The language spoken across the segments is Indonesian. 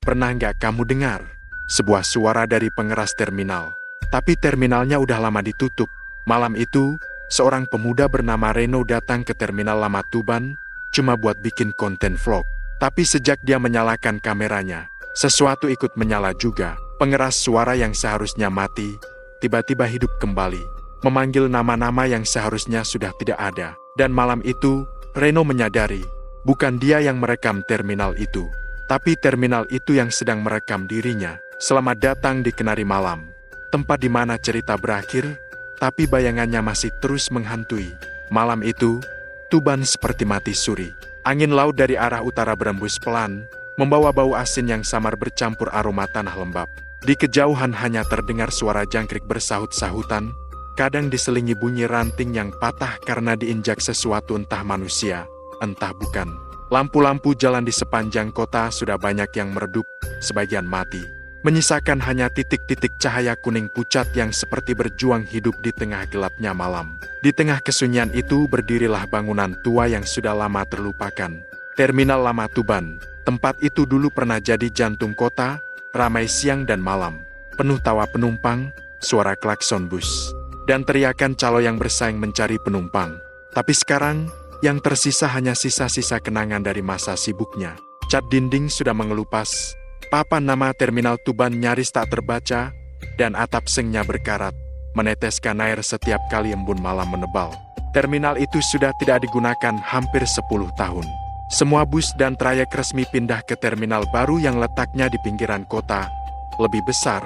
Pernah nggak kamu dengar sebuah suara dari pengeras terminal? Tapi terminalnya udah lama ditutup. Malam itu, seorang pemuda bernama Reno datang ke terminal lama Tuban, cuma buat bikin konten vlog. Tapi sejak dia menyalakan kameranya, sesuatu ikut menyala juga. Pengeras suara yang seharusnya mati, tiba-tiba hidup kembali, memanggil nama-nama yang seharusnya sudah tidak ada. Dan malam itu, Reno menyadari, bukan dia yang merekam terminal itu, tapi terminal itu yang sedang merekam dirinya. Selamat datang di Kenari Malam, tempat di mana cerita berakhir, tapi bayangannya masih terus menghantui. Malam itu, Tuban seperti mati suri. Angin laut dari arah utara berembus pelan, membawa bau asin yang samar bercampur aroma tanah lembab. Di kejauhan hanya terdengar suara jangkrik bersahut-sahutan, kadang diselingi bunyi ranting yang patah karena diinjak sesuatu, entah manusia, entah bukan. Lampu-lampu jalan di sepanjang kota sudah banyak yang meredup, sebagian mati, menyisakan hanya titik-titik cahaya kuning pucat yang seperti berjuang hidup di tengah gelapnya malam. Di tengah kesunyian itu berdirilah bangunan tua yang sudah lama terlupakan. Terminal Lama Tuban. Tempat itu dulu pernah jadi jantung kota, ramai siang dan malam. Penuh tawa penumpang, suara klakson bus, dan teriakan calo yang bersaing mencari penumpang. Tapi sekarang, yang tersisa hanya sisa-sisa kenangan dari masa sibuknya. Cat dinding sudah mengelupas, papan nama terminal Tuban nyaris tak terbaca, dan atap sengnya berkarat, meneteskan air setiap kali embun malam menebal. Terminal itu sudah tidak digunakan hampir 10 tahun. Semua bus dan trayek resmi pindah ke terminal baru yang letaknya di pinggiran kota, lebih besar,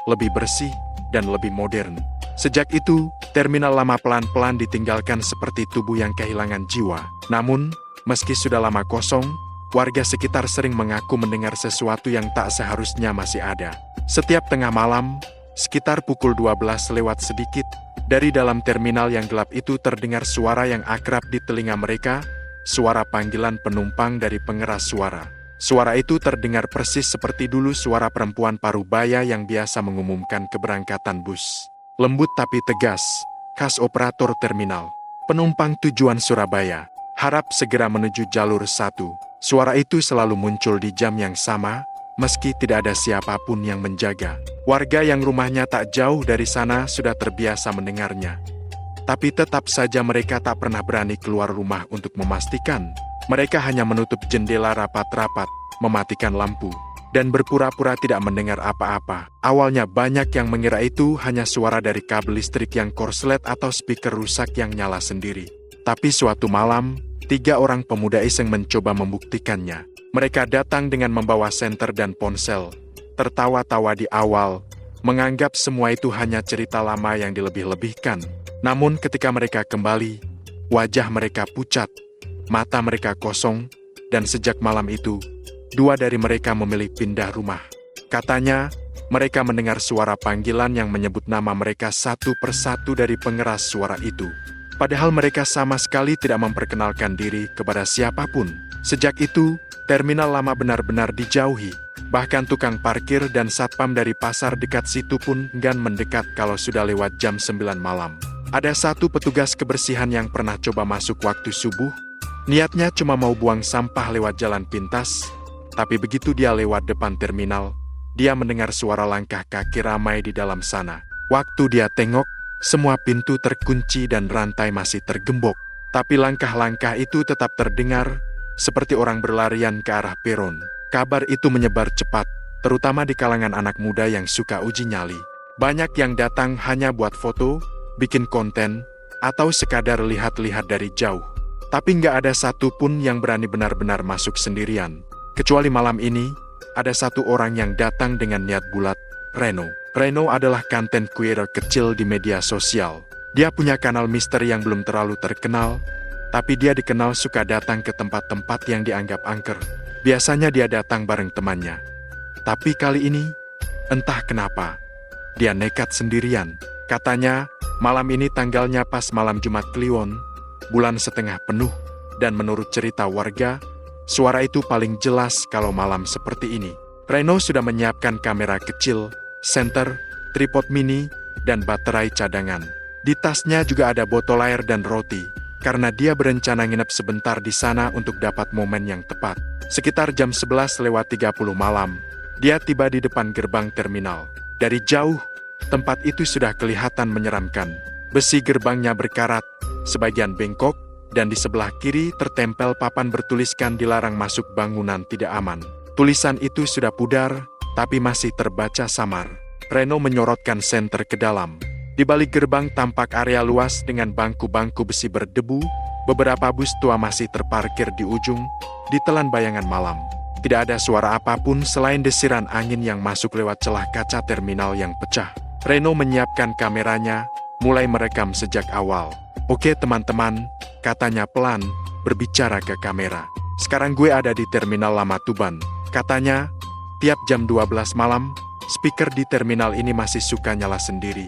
lebih bersih, dan lebih modern. Sejak itu, terminal lama pelan-pelan ditinggalkan seperti tubuh yang kehilangan jiwa. Namun, meski sudah lama kosong, warga sekitar sering mengaku mendengar sesuatu yang tak seharusnya masih ada. Setiap tengah malam, sekitar pukul 12 lewat sedikit, dari dalam terminal yang gelap itu terdengar suara yang akrab di telinga mereka, suara panggilan penumpang dari pengeras suara. Suara itu terdengar persis seperti dulu suara perempuan parubaya yang biasa mengumumkan keberangkatan bus. Lembut tapi tegas, khas operator terminal. Penumpang tujuan Surabaya, harap segera menuju jalur 1. Suara itu selalu muncul di jam yang sama, meski tidak ada siapapun yang menjaga. Warga yang rumahnya tak jauh dari sana sudah terbiasa mendengarnya. Tapi tetap saja mereka tak pernah berani keluar rumah untuk memastikan. Mereka hanya menutup jendela rapat-rapat, mematikan lampu, dan berpura-pura tidak mendengar apa-apa. Awalnya banyak yang mengira itu hanya suara dari kabel listrik yang korslet atau speaker rusak yang nyala sendiri. Tapi suatu malam, 3 orang pemuda iseng mencoba membuktikannya. Mereka datang dengan membawa senter dan ponsel, tertawa-tawa di awal, menganggap semua itu hanya cerita lama yang dilebih-lebihkan. Namun ketika mereka kembali, wajah mereka pucat, mata mereka kosong, dan sejak malam itu, 2 dari mereka memilih pindah rumah. Katanya, mereka mendengar suara panggilan yang menyebut nama mereka satu persatu dari pengeras suara itu. Padahal mereka sama sekali tidak memperkenalkan diri kepada siapapun. Sejak itu, terminal lama benar-benar dijauhi. Bahkan tukang parkir dan satpam dari pasar dekat situ pun enggan mendekat kalau sudah lewat jam 9 malam. Ada satu petugas kebersihan yang pernah coba masuk waktu subuh. Niatnya cuma mau buang sampah lewat jalan pintas. Tapi begitu dia lewat depan terminal, dia mendengar suara langkah kaki ramai di dalam sana. Waktu dia tengok, semua pintu terkunci dan rantai masih tergembok. Tapi langkah-langkah itu tetap terdengar, seperti orang berlarian ke arah peron. Kabar itu menyebar cepat, terutama di kalangan anak muda yang suka uji nyali. Banyak yang datang hanya buat foto, bikin konten, atau sekadar lihat-lihat dari jauh. Tapi nggak ada satupun yang berani benar-benar masuk sendirian. Kecuali malam ini, ada satu orang yang datang dengan niat bulat, Reno. Reno adalah konten creator kecil di media sosial. Dia punya kanal misteri yang belum terlalu terkenal, tapi dia dikenal suka datang ke tempat-tempat yang dianggap angker. Biasanya dia datang bareng temannya. Tapi kali ini, entah kenapa, dia nekat sendirian. Katanya, malam ini tanggalnya pas malam Jumat Kliwon, bulan setengah penuh, dan menurut cerita warga, suara itu paling jelas kalau malam seperti ini. Reno sudah menyiapkan kamera kecil, senter, tripod mini, dan baterai cadangan. Di tasnya juga ada botol air dan roti, karena dia berencana nginep sebentar di sana untuk dapat momen yang tepat. Sekitar jam 11 lewat 30 malam, Dia tiba di depan gerbang terminal. Dari jauh, tempat itu sudah kelihatan menyeramkan. Besi gerbangnya berkarat, sebagian bengkok, dan di sebelah kiri tertempel papan bertuliskan dilarang masuk bangunan tidak aman. Tulisan itu sudah pudar, tapi masih terbaca samar. Reno menyorotkan senter ke dalam. Di balik gerbang tampak area luas dengan bangku-bangku besi berdebu. Beberapa bus tua masih terparkir di ujung, ditelan bayangan malam. Tidak ada suara apapun selain desiran angin yang masuk lewat celah kaca terminal yang pecah. Reno menyiapkan kameranya, mulai merekam sejak awal. "Oke teman-teman," katanya pelan, berbicara ke kamera. "Sekarang gue ada di terminal lama Tuban." Katanya, tiap jam 12 malam, speaker di terminal ini masih suka nyala sendiri.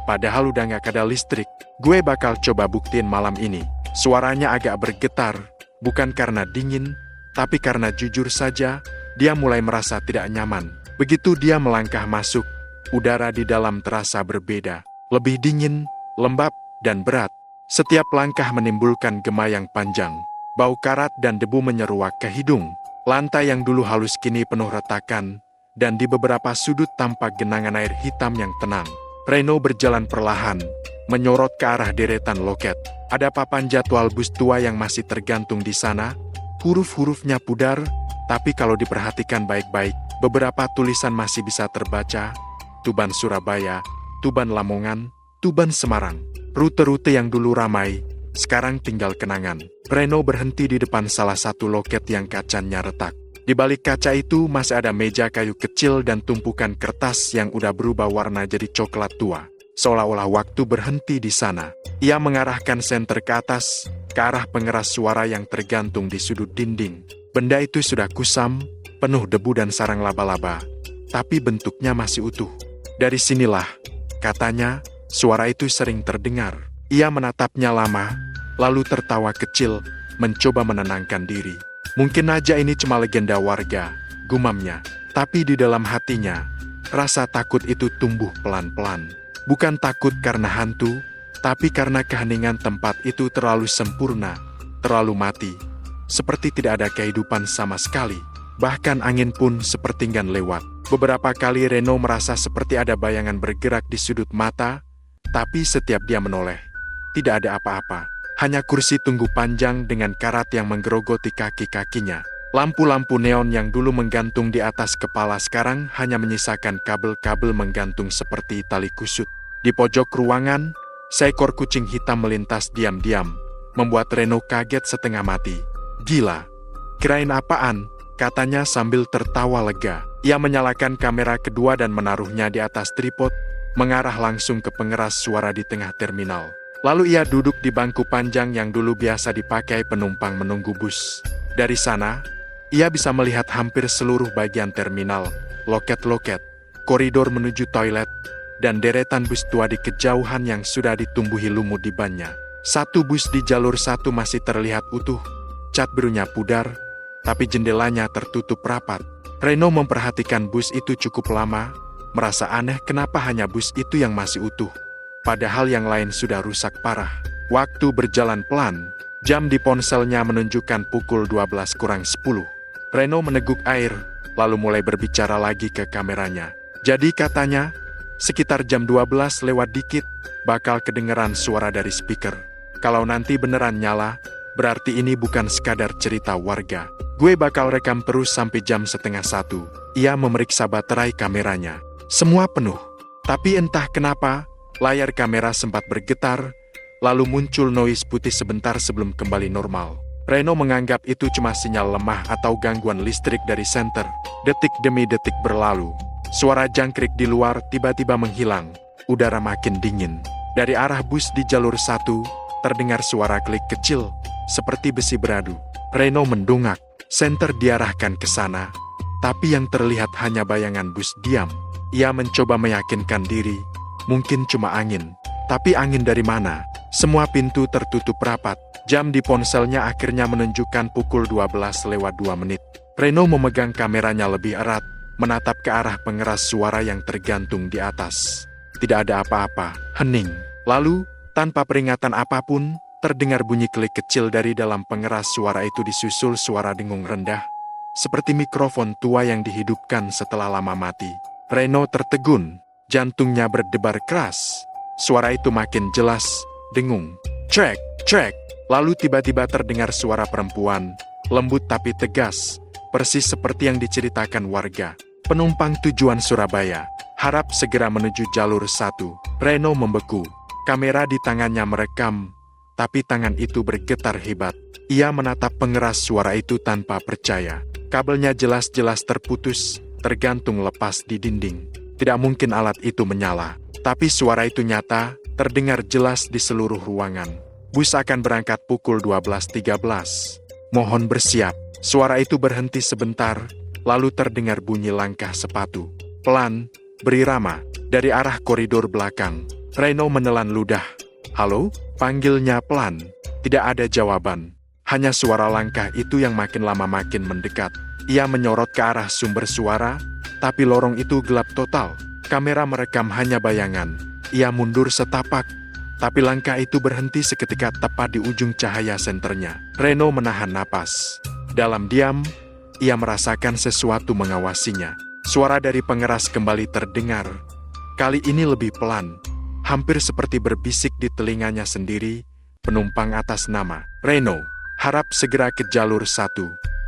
Padahal udah gak ada listrik. Gue bakal coba buktiin malam ini. Suaranya agak bergetar, bukan karena dingin, tapi karena jujur saja, dia mulai merasa tidak nyaman. Begitu dia melangkah masuk, udara di dalam terasa berbeda. Lebih dingin, lembab, dan berat. Setiap langkah menimbulkan gema yang panjang. Bau karat dan debu menyeruak ke hidung. Lantai yang dulu halus kini penuh retakan, dan di beberapa sudut tampak genangan air hitam yang tenang. Reno berjalan perlahan, menyorot ke arah deretan loket. Ada papan jadwal bus tua yang masih tergantung di sana. Huruf-hurufnya pudar, tapi kalau diperhatikan baik-baik, beberapa tulisan masih bisa terbaca. Tuban Surabaya, Tuban Lamongan, Tuban Semarang. Rute-rute yang dulu ramai, sekarang tinggal kenangan. Reno berhenti di depan salah satu loket yang kacanya retak. Di balik kaca itu masih ada meja kayu kecil dan tumpukan kertas yang udah berubah warna jadi coklat tua. Seolah-olah waktu berhenti di sana. Ia mengarahkan senter ke atas, ke arah pengeras suara yang tergantung di sudut dinding. Benda itu sudah kusam, penuh debu dan sarang laba-laba, tapi bentuknya masih utuh. Dari sinilah, katanya, suara itu sering terdengar. Ia menatapnya lama, lalu tertawa kecil, mencoba menenangkan diri. Mungkin aja ini cuma legenda warga, gumamnya. Tapi di dalam hatinya, rasa takut itu tumbuh pelan-pelan. Bukan takut karena hantu, tapi karena keheningan tempat itu terlalu sempurna, terlalu mati. Seperti tidak ada kehidupan sama sekali. Bahkan angin pun sepertinggan lewat. Beberapa kali Reno merasa seperti ada bayangan bergerak di sudut mata, tapi setiap dia menoleh, tidak ada apa-apa. Hanya kursi tunggu panjang dengan karat yang menggerogoti kaki-kakinya. Lampu-lampu neon yang dulu menggantung di atas kepala sekarang hanya menyisakan kabel-kabel menggantung seperti tali kusut. Di pojok ruangan, seekor kucing hitam melintas diam-diam, membuat Reno kaget setengah mati. "Gila, kirain apaan?" katanya sambil tertawa lega. Ia menyalakan kamera kedua dan menaruhnya di atas tripod, mengarah langsung ke pengeras suara di tengah terminal. Lalu ia duduk di bangku panjang yang dulu biasa dipakai penumpang menunggu bus. Dari sana, ia bisa melihat hampir seluruh bagian terminal, loket-loket, koridor menuju toilet, dan deretan bus tua di kejauhan yang sudah ditumbuhi lumut di bannya. Satu bus di jalur satu masih terlihat utuh, cat birunya pudar, tapi jendelanya tertutup rapat. Reno memperhatikan bus itu cukup lama, merasa aneh kenapa hanya bus itu yang masih utuh. Padahal yang lain sudah rusak parah. Waktu berjalan pelan, jam di ponselnya menunjukkan pukul 12:10. Reno meneguk air, lalu mulai berbicara lagi ke kameranya. Jadi katanya, sekitar jam 12 lewat dikit, bakal kedengeran suara dari speaker. Kalau nanti beneran nyala, berarti ini bukan sekadar cerita warga. Gue bakal rekam terus sampai jam 12:30. Ia memeriksa baterai kameranya. Semua penuh. Tapi entah kenapa, layar kamera sempat bergetar, lalu muncul noise putih sebentar sebelum kembali normal. Reno menganggap itu cuma sinyal lemah atau gangguan listrik dari senter. Detik demi detik berlalu. Suara jangkrik di luar tiba-tiba menghilang. Udara makin dingin. Dari arah bus di jalur satu, terdengar suara klik kecil, seperti besi beradu. Reno mendongak. Senter diarahkan ke sana, tapi yang terlihat hanya bayangan bus diam. Ia mencoba meyakinkan diri, mungkin cuma angin. Tapi angin dari mana? Semua pintu tertutup rapat. Jam di ponselnya akhirnya menunjukkan pukul 12:02. Reno memegang kameranya lebih erat, menatap ke arah pengeras suara yang tergantung di atas. Tidak ada apa-apa, hening. Lalu, tanpa peringatan apapun, terdengar bunyi klik kecil dari dalam pengeras suara itu disusul suara dengung rendah. seperti mikrofon tua yang dihidupkan setelah lama mati. Reno tertegun, jantungnya berdebar keras. Suara itu makin jelas, dengung. Cek, cek. Lalu tiba-tiba terdengar suara perempuan, lembut tapi tegas, persis seperti yang diceritakan warga. Penumpang tujuan Surabaya, harap segera menuju jalur 1. Reno membeku. Kamera di tangannya merekam, tapi tangan itu bergetar hebat. Ia menatap pengeras suara itu tanpa percaya. Kabelnya jelas-jelas terputus, tergantung lepas di dinding. Tidak mungkin alat itu menyala. Tapi suara itu nyata, terdengar jelas di seluruh ruangan. Bus akan berangkat pukul 12.13. Mohon bersiap. Suara itu berhenti sebentar, lalu terdengar bunyi langkah sepatu. Pelan, berirama, dari arah koridor belakang. Reno menelan ludah. Halo? Panggilnya pelan. Tidak ada jawaban. Hanya suara langkah itu yang makin lama makin mendekat. Ia menyorot ke arah sumber suara, tapi lorong itu gelap total. Kamera merekam hanya bayangan. Ia mundur setapak, tapi langkah itu berhenti seketika tepat di ujung cahaya senternya. Reno menahan napas. Dalam diam, ia merasakan sesuatu mengawasinya. Suara dari pengeras kembali terdengar. Kali ini lebih pelan, hampir seperti berbisik di telinganya sendiri. Penumpang atas nama Reno, harap segera ke jalur 1.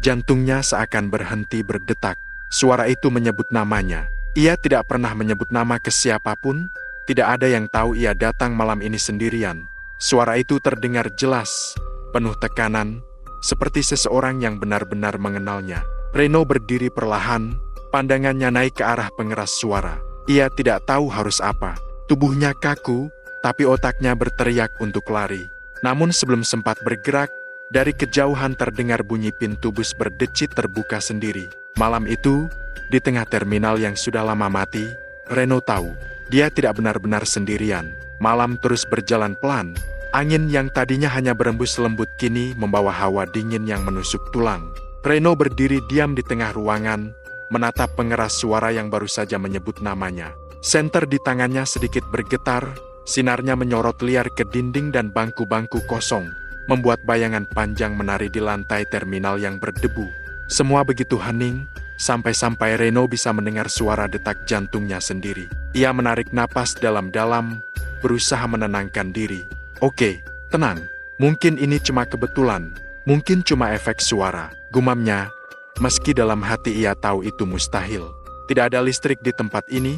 Jantungnya seakan berhenti berdetak. Suara itu menyebut namanya. Ia tidak pernah menyebut nama ke siapapun. Tidak ada yang tahu ia datang malam ini sendirian. Suara itu terdengar jelas, penuh tekanan, seperti seseorang yang benar-benar mengenalnya. Reno berdiri perlahan, pandangannya naik ke arah pengeras suara. Ia tidak tahu harus apa. Tubuhnya kaku, tapi otaknya berteriak untuk lari. Namun sebelum sempat bergerak, dari kejauhan terdengar bunyi pintu bus berdecit terbuka sendiri. Malam itu, di tengah terminal yang sudah lama mati, Reno tahu, dia tidak benar-benar sendirian. Malam terus berjalan pelan. Angin yang tadinya hanya berembus lembut kini membawa hawa dingin yang menusuk tulang. Reno berdiri diam di tengah ruangan, menatap pengeras suara yang baru saja menyebut namanya. Senter di tangannya sedikit bergetar, sinarnya menyorot liar ke dinding dan bangku-bangku kosong, membuat bayangan panjang menari di lantai terminal yang berdebu. Semua begitu hening, sampai-sampai Reno bisa mendengar suara detak jantungnya sendiri. Ia menarik napas dalam-dalam, berusaha menenangkan diri. Oke, tenang. Mungkin ini cuma kebetulan. Mungkin cuma efek suara, gumamnya. Meski dalam hati ia tahu itu mustahil. Tidak ada listrik di tempat ini,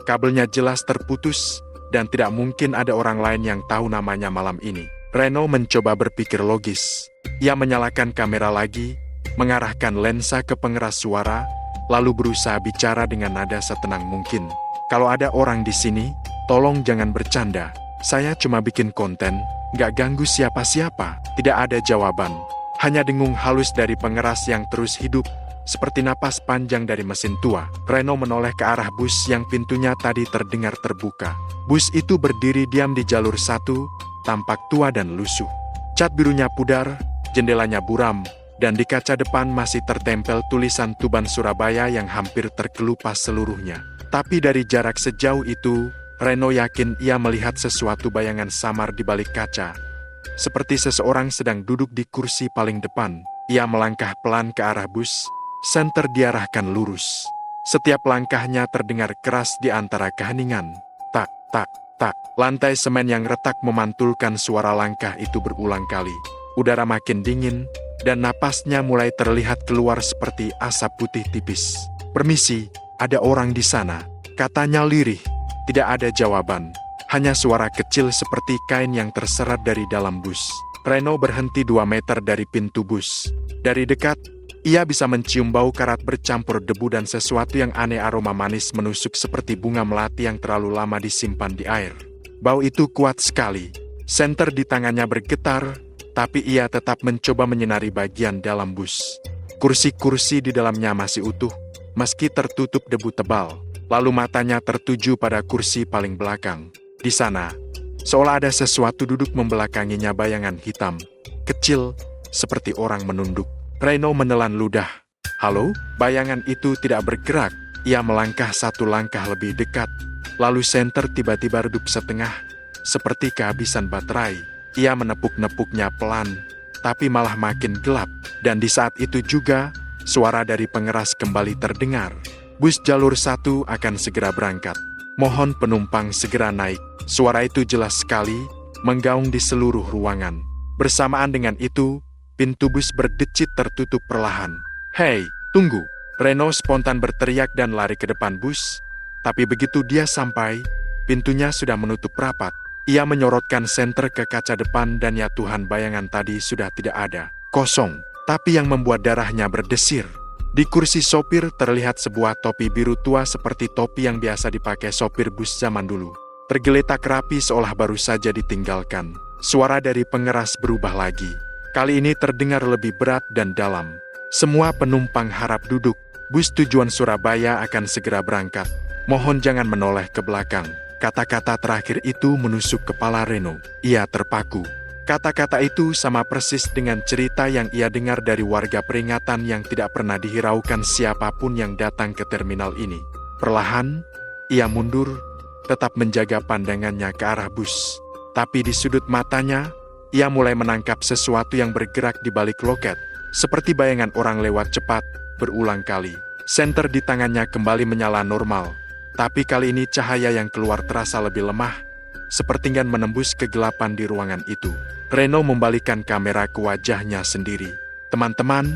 kabelnya jelas terputus, dan tidak mungkin ada orang lain yang tahu namanya malam ini. Reno mencoba berpikir logis. Ia menyalakan kamera lagi, mengarahkan lensa ke pengeras suara, lalu berusaha bicara dengan nada setenang mungkin. Kalau ada orang di sini, tolong jangan bercanda. Saya cuma bikin konten, gak ganggu siapa-siapa. Tidak ada jawaban. Hanya dengung halus dari pengeras yang terus hidup, seperti napas panjang dari mesin tua. Reno menoleh ke arah bus yang pintunya tadi terdengar terbuka. Bus itu berdiri diam di jalur 1, tampak tua dan lusuh. Cat birunya pudar, jendelanya buram, dan di kaca depan masih tertempel tulisan Tuban Surabaya yang hampir terkelupas seluruhnya. Tapi dari jarak sejauh itu, Reno yakin ia melihat sesuatu bayangan samar di balik kaca. Seperti seseorang sedang duduk di kursi paling depan. Ia melangkah pelan ke arah bus, senter diarahkan lurus. Setiap langkahnya terdengar keras di antara keheningan. Tak, tak, tak. Lantai semen yang retak memantulkan suara langkah itu berulang kali. Udara makin dingin, dan napasnya mulai terlihat keluar seperti asap putih tipis. Permisi, ada orang di sana, katanya lirih. Tidak ada jawaban, hanya suara kecil seperti kain yang terserat dari dalam bus. Reno berhenti 2 meter dari pintu bus. Dari dekat, ia bisa mencium bau karat bercampur debu dan sesuatu yang aneh, aroma manis menusuk seperti bunga melati yang terlalu lama disimpan di air. Bau itu kuat sekali. Senter di tangannya bergetar, tapi ia tetap mencoba menyinari bagian dalam bus. Kursi-kursi di dalamnya masih utuh, meski tertutup debu tebal. Lalu matanya tertuju pada kursi paling belakang. Di sana, seolah ada sesuatu duduk membelakanginya, bayangan hitam, kecil, seperti orang menunduk. Reno menelan ludah. Halo? Bayangan itu tidak bergerak. Ia melangkah 1 langkah lebih dekat. Lalu senter tiba-tiba redup setengah, seperti kehabisan baterai. Ia menepuk-nepuknya pelan, tapi malah makin gelap. Dan di saat itu juga, suara dari pengeras kembali terdengar. Bus jalur 1 akan segera berangkat. Mohon penumpang segera naik. Suara itu jelas sekali, menggaung di seluruh ruangan. Bersamaan dengan itu, pintu bus berdecit tertutup perlahan. "Hei, tunggu!" Reno spontan berteriak dan lari ke depan bus. Tapi begitu dia sampai, pintunya sudah menutup rapat. Ia menyorotkan senter ke kaca depan dan ya Tuhan, bayangan tadi sudah tidak ada. Kosong, tapi yang membuat darahnya berdesir. Di kursi sopir terlihat sebuah topi biru tua seperti topi yang biasa dipakai sopir bus zaman dulu. Tergeletak rapi seolah baru saja ditinggalkan. Suara dari pengeras berubah lagi. Kali ini terdengar lebih berat dan dalam. "Semua penumpang harap duduk. Bus tujuan Surabaya akan segera berangkat. Mohon jangan menoleh ke belakang." Kata-kata terakhir itu menusuk kepala Reno. Ia terpaku. Kata-kata itu sama persis dengan cerita yang ia dengar dari warga peringatan yang tidak pernah dihiraukan siapapun yang datang ke terminal ini. Perlahan, ia mundur, tetap menjaga pandangannya ke arah bus. Tapi di sudut matanya, ia mulai menangkap sesuatu yang bergerak di balik loket. Seperti bayangan orang lewat cepat, berulang kali. Senter di tangannya kembali menyala normal. Tapi kali ini cahaya yang keluar terasa lebih lemah, seperti menembus kegelapan di ruangan itu. Reno membalikkan kamera ke wajahnya sendiri. "Teman-teman,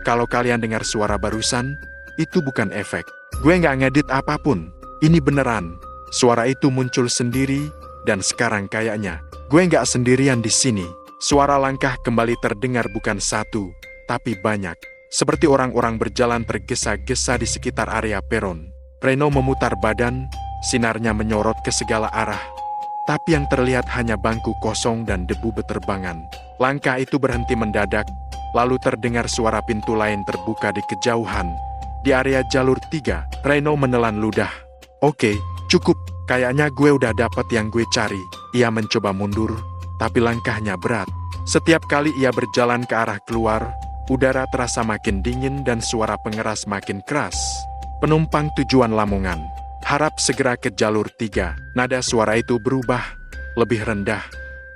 kalau kalian dengar suara barusan, itu bukan efek. Gue nggak ngedit apapun. Ini beneran." Suara itu muncul sendiri, dan sekarang kayaknya gue nggak sendirian di sini. Suara langkah kembali terdengar, bukan satu, tapi banyak. Seperti orang-orang berjalan tergesa-gesa di sekitar area peron. Reno memutar badan, sinarnya menyorot ke segala arah. Tapi yang terlihat hanya bangku kosong dan debu beterbangan. Langkah itu berhenti mendadak, lalu terdengar suara pintu lain terbuka di kejauhan. Di area jalur 3, Reno menelan ludah. "Oke, cukup. Kayaknya gue udah dapat yang gue cari." Ia mencoba mundur, tapi langkahnya berat. Setiap kali ia berjalan ke arah keluar, udara terasa makin dingin dan suara pengeras makin keras. "Penumpang tujuan Lamongan, harap segera ke jalur 3. Nada suara itu berubah, lebih rendah,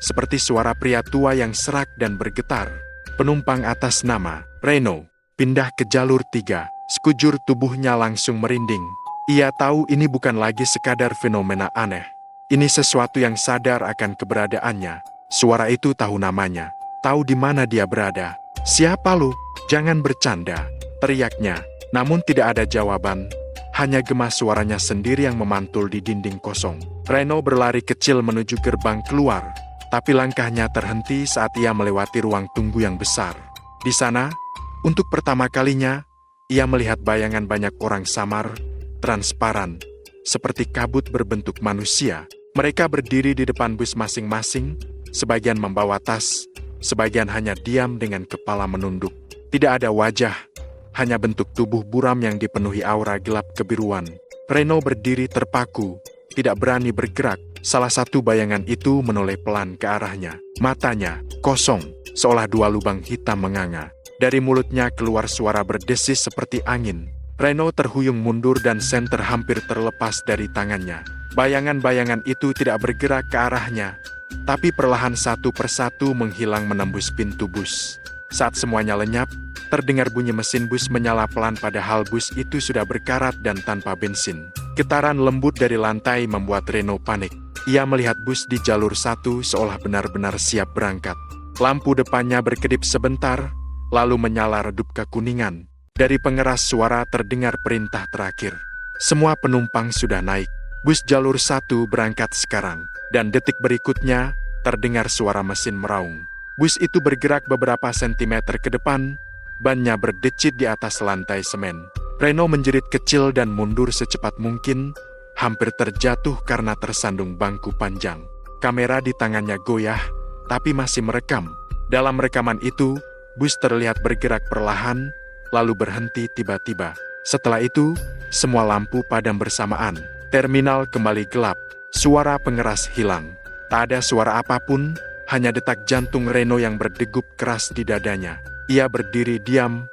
seperti suara pria tua yang serak dan bergetar. Penumpang atas nama Reno, pindah ke jalur 3. Sekujur tubuhnya langsung merinding. Ia tahu ini bukan lagi sekadar fenomena aneh. Ini sesuatu yang sadar akan keberadaannya. Suara itu tahu namanya, tahu di mana dia berada. "Siapa lu? Jangan bercanda," teriaknya. Namun tidak ada jawaban. Hanya gema suaranya sendiri yang memantul di dinding kosong. Reno berlari kecil menuju gerbang keluar, tapi langkahnya terhenti saat ia melewati ruang tunggu yang besar. Di sana, untuk pertama kalinya, ia melihat bayangan banyak orang samar, transparan, seperti kabut berbentuk manusia. Mereka berdiri di depan bus masing-masing, sebagian membawa tas, sebagian hanya diam dengan kepala menunduk. Tidak ada wajah, hanya bentuk tubuh buram yang dipenuhi aura gelap kebiruan. Reno berdiri terpaku, tidak berani bergerak. Salah satu bayangan itu menoleh pelan ke arahnya. Matanya kosong, seolah dua lubang hitam menganga. Dari mulutnya keluar suara berdesis seperti angin. Reno terhuyung mundur dan senter hampir terlepas dari tangannya. Bayangan-bayangan itu tidak bergerak ke arahnya, tapi perlahan satu persatu menghilang menembus pintu bus. Saat semuanya lenyap, terdengar bunyi mesin bus menyala pelan, padahal bus itu sudah berkarat dan tanpa bensin. Getaran lembut dari lantai membuat Reno panik. Ia melihat bus di jalur 1 seolah benar-benar siap berangkat. Lampu depannya berkedip sebentar, lalu menyala redup kekuningan. Dari pengeras suara terdengar perintah terakhir. Semua penumpang sudah naik. Bus jalur 1 berangkat sekarang. Dan detik berikutnya, terdengar suara mesin meraung. Bus itu bergerak beberapa sentimeter ke depan, bannya berdecit di atas lantai semen. Reno menjerit kecil dan mundur secepat mungkin, hampir terjatuh karena tersandung bangku panjang. Kamera di tangannya goyah, tapi masih merekam. Dalam rekaman itu, bus terlihat bergerak perlahan, lalu berhenti tiba-tiba. Setelah itu, semua lampu padam bersamaan. Terminal kembali gelap, suara pengeras hilang. Tak ada suara apapun, hanya detak jantung Reno yang berdegup keras di dadanya. Ia berdiri diam,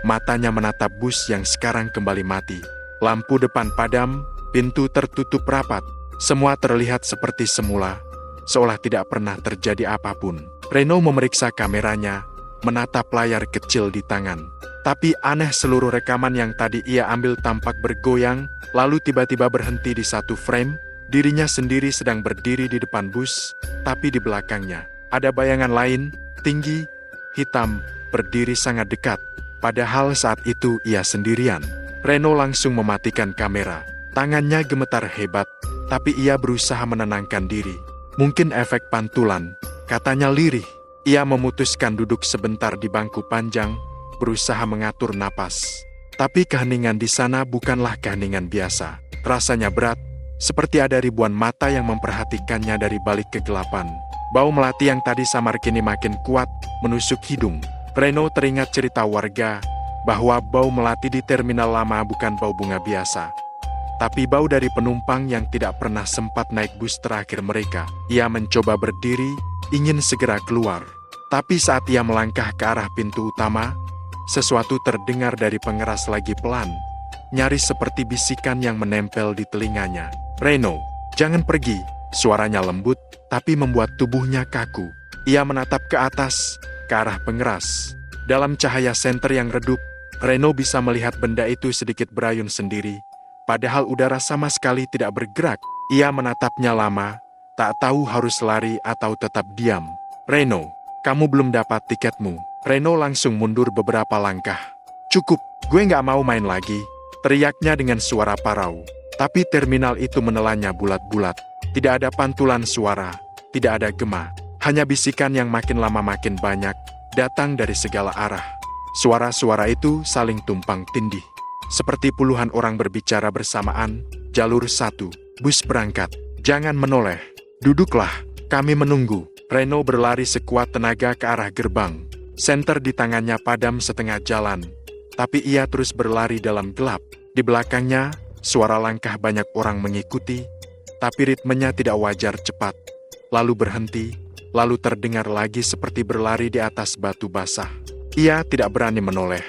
matanya menatap bus yang sekarang kembali mati. Lampu depan padam, pintu tertutup rapat. Semua terlihat seperti semula, seolah tidak pernah terjadi apapun. Reno memeriksa kameranya, menatap layar kecil di tangan. Tapi aneh, seluruh rekaman yang tadi ia ambil tampak bergoyang, lalu tiba-tiba berhenti di satu frame. Dirinya sendiri sedang berdiri di depan bus, tapi di belakangnya ada bayangan lain, tinggi, hitam, berdiri sangat dekat. Padahal saat itu ia sendirian. Reno langsung mematikan kamera. Tangannya gemetar hebat, tapi ia berusaha menenangkan diri. Mungkin efek pantulan, katanya lirih. Ia memutuskan duduk sebentar di bangku panjang, berusaha mengatur napas. Tapi keheningan di sana bukanlah keheningan biasa. Rasanya berat, seperti ada ribuan mata yang memperhatikannya dari balik kegelapan. Bau melati yang tadi samar kini makin kuat, menusuk hidung. Reno teringat cerita warga, bahwa bau melati di terminal lama bukan bau bunga biasa, tapi bau dari penumpang yang tidak pernah sempat naik bus terakhir mereka. Ia mencoba berdiri, ingin segera keluar. Tapi saat ia melangkah ke arah pintu utama, sesuatu terdengar dari pengeras lagi pelan, nyaris seperti bisikan yang menempel di telinganya. "Reno, jangan pergi." Suaranya lembut, tapi membuat tubuhnya kaku. Ia menatap ke atas, ke arah pengeras. Dalam cahaya senter yang redup, Reno bisa melihat benda itu sedikit berayun sendiri. Padahal udara sama sekali tidak bergerak. Ia menatapnya lama, tak tahu harus lari atau tetap diam. "Reno, kamu belum dapat tiketmu." Reno langsung mundur beberapa langkah. "Cukup, gue nggak mau main lagi," teriaknya dengan suara parau. Tapi terminal itu menelannya bulat-bulat. Tidak ada pantulan suara, tidak ada gema. Hanya bisikan yang makin lama makin banyak, datang dari segala arah. Suara-suara itu saling tumpang tindih. Seperti puluhan orang berbicara bersamaan. "Jalur 1, bus berangkat. Jangan menoleh. Duduklah, kami menunggu." Reno berlari sekuat tenaga ke arah gerbang. Senter di tangannya padam setengah jalan. Tapi ia terus berlari dalam gelap. Di belakangnya, suara langkah banyak orang mengikuti. Tapi ritmenya tidak wajar cepat. Lalu berhenti, lalu terdengar lagi seperti berlari di atas batu basah. Ia tidak berani menoleh.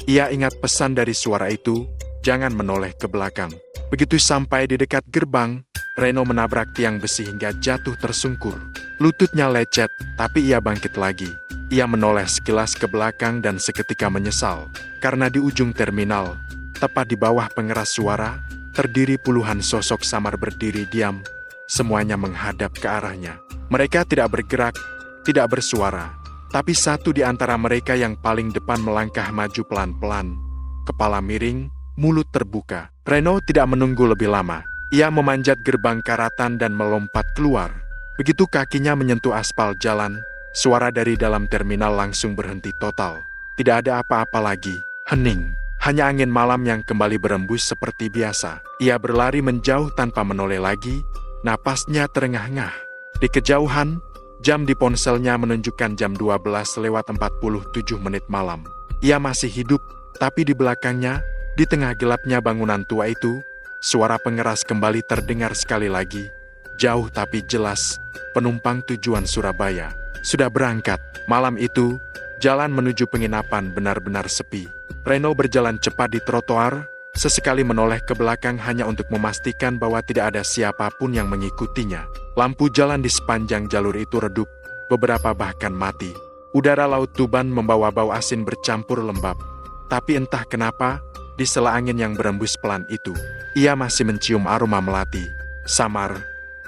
Ia ingat pesan dari suara itu, jangan menoleh ke belakang. Begitu sampai di dekat gerbang, Reno menabrak tiang besi hingga jatuh tersungkur. Lututnya lecet, tapi ia bangkit lagi. Ia menoleh sekilas ke belakang dan seketika menyesal. Karena di ujung terminal, tepat di bawah pengeras suara, terdiri puluhan sosok samar berdiri diam. Semuanya menghadap ke arahnya. Mereka tidak bergerak, tidak bersuara. Tapi satu di antara mereka yang paling depan melangkah maju pelan-pelan. Kepala miring, mulut terbuka. Reno tidak menunggu lebih lama. Ia memanjat gerbang karatan dan melompat keluar. Begitu kakinya menyentuh aspal jalan, suara dari dalam terminal langsung berhenti total. Tidak ada apa-apa lagi. Hening. Hanya angin malam yang kembali berembus seperti biasa. Ia berlari menjauh tanpa menoleh lagi. Napasnya terengah-engah. Di kejauhan, jam di ponselnya menunjukkan jam 12:47 malam. Ia masih hidup, tapi di belakangnya, di tengah gelapnya bangunan tua itu, suara pengeras kembali terdengar sekali lagi. Jauh tapi jelas, penumpang tujuan Surabaya sudah berangkat. Malam itu, jalan menuju penginapan benar-benar sepi. Reno berjalan cepat di trotoar, sesekali menoleh ke belakang hanya untuk memastikan bahwa tidak ada siapapun yang mengikutinya. Lampu jalan di sepanjang jalur itu redup, beberapa bahkan mati. Udara Laut Tuban membawa bau asin bercampur lembab. Tapi entah kenapa, di sela angin yang berembus pelan itu, ia masih mencium aroma melati. Samar,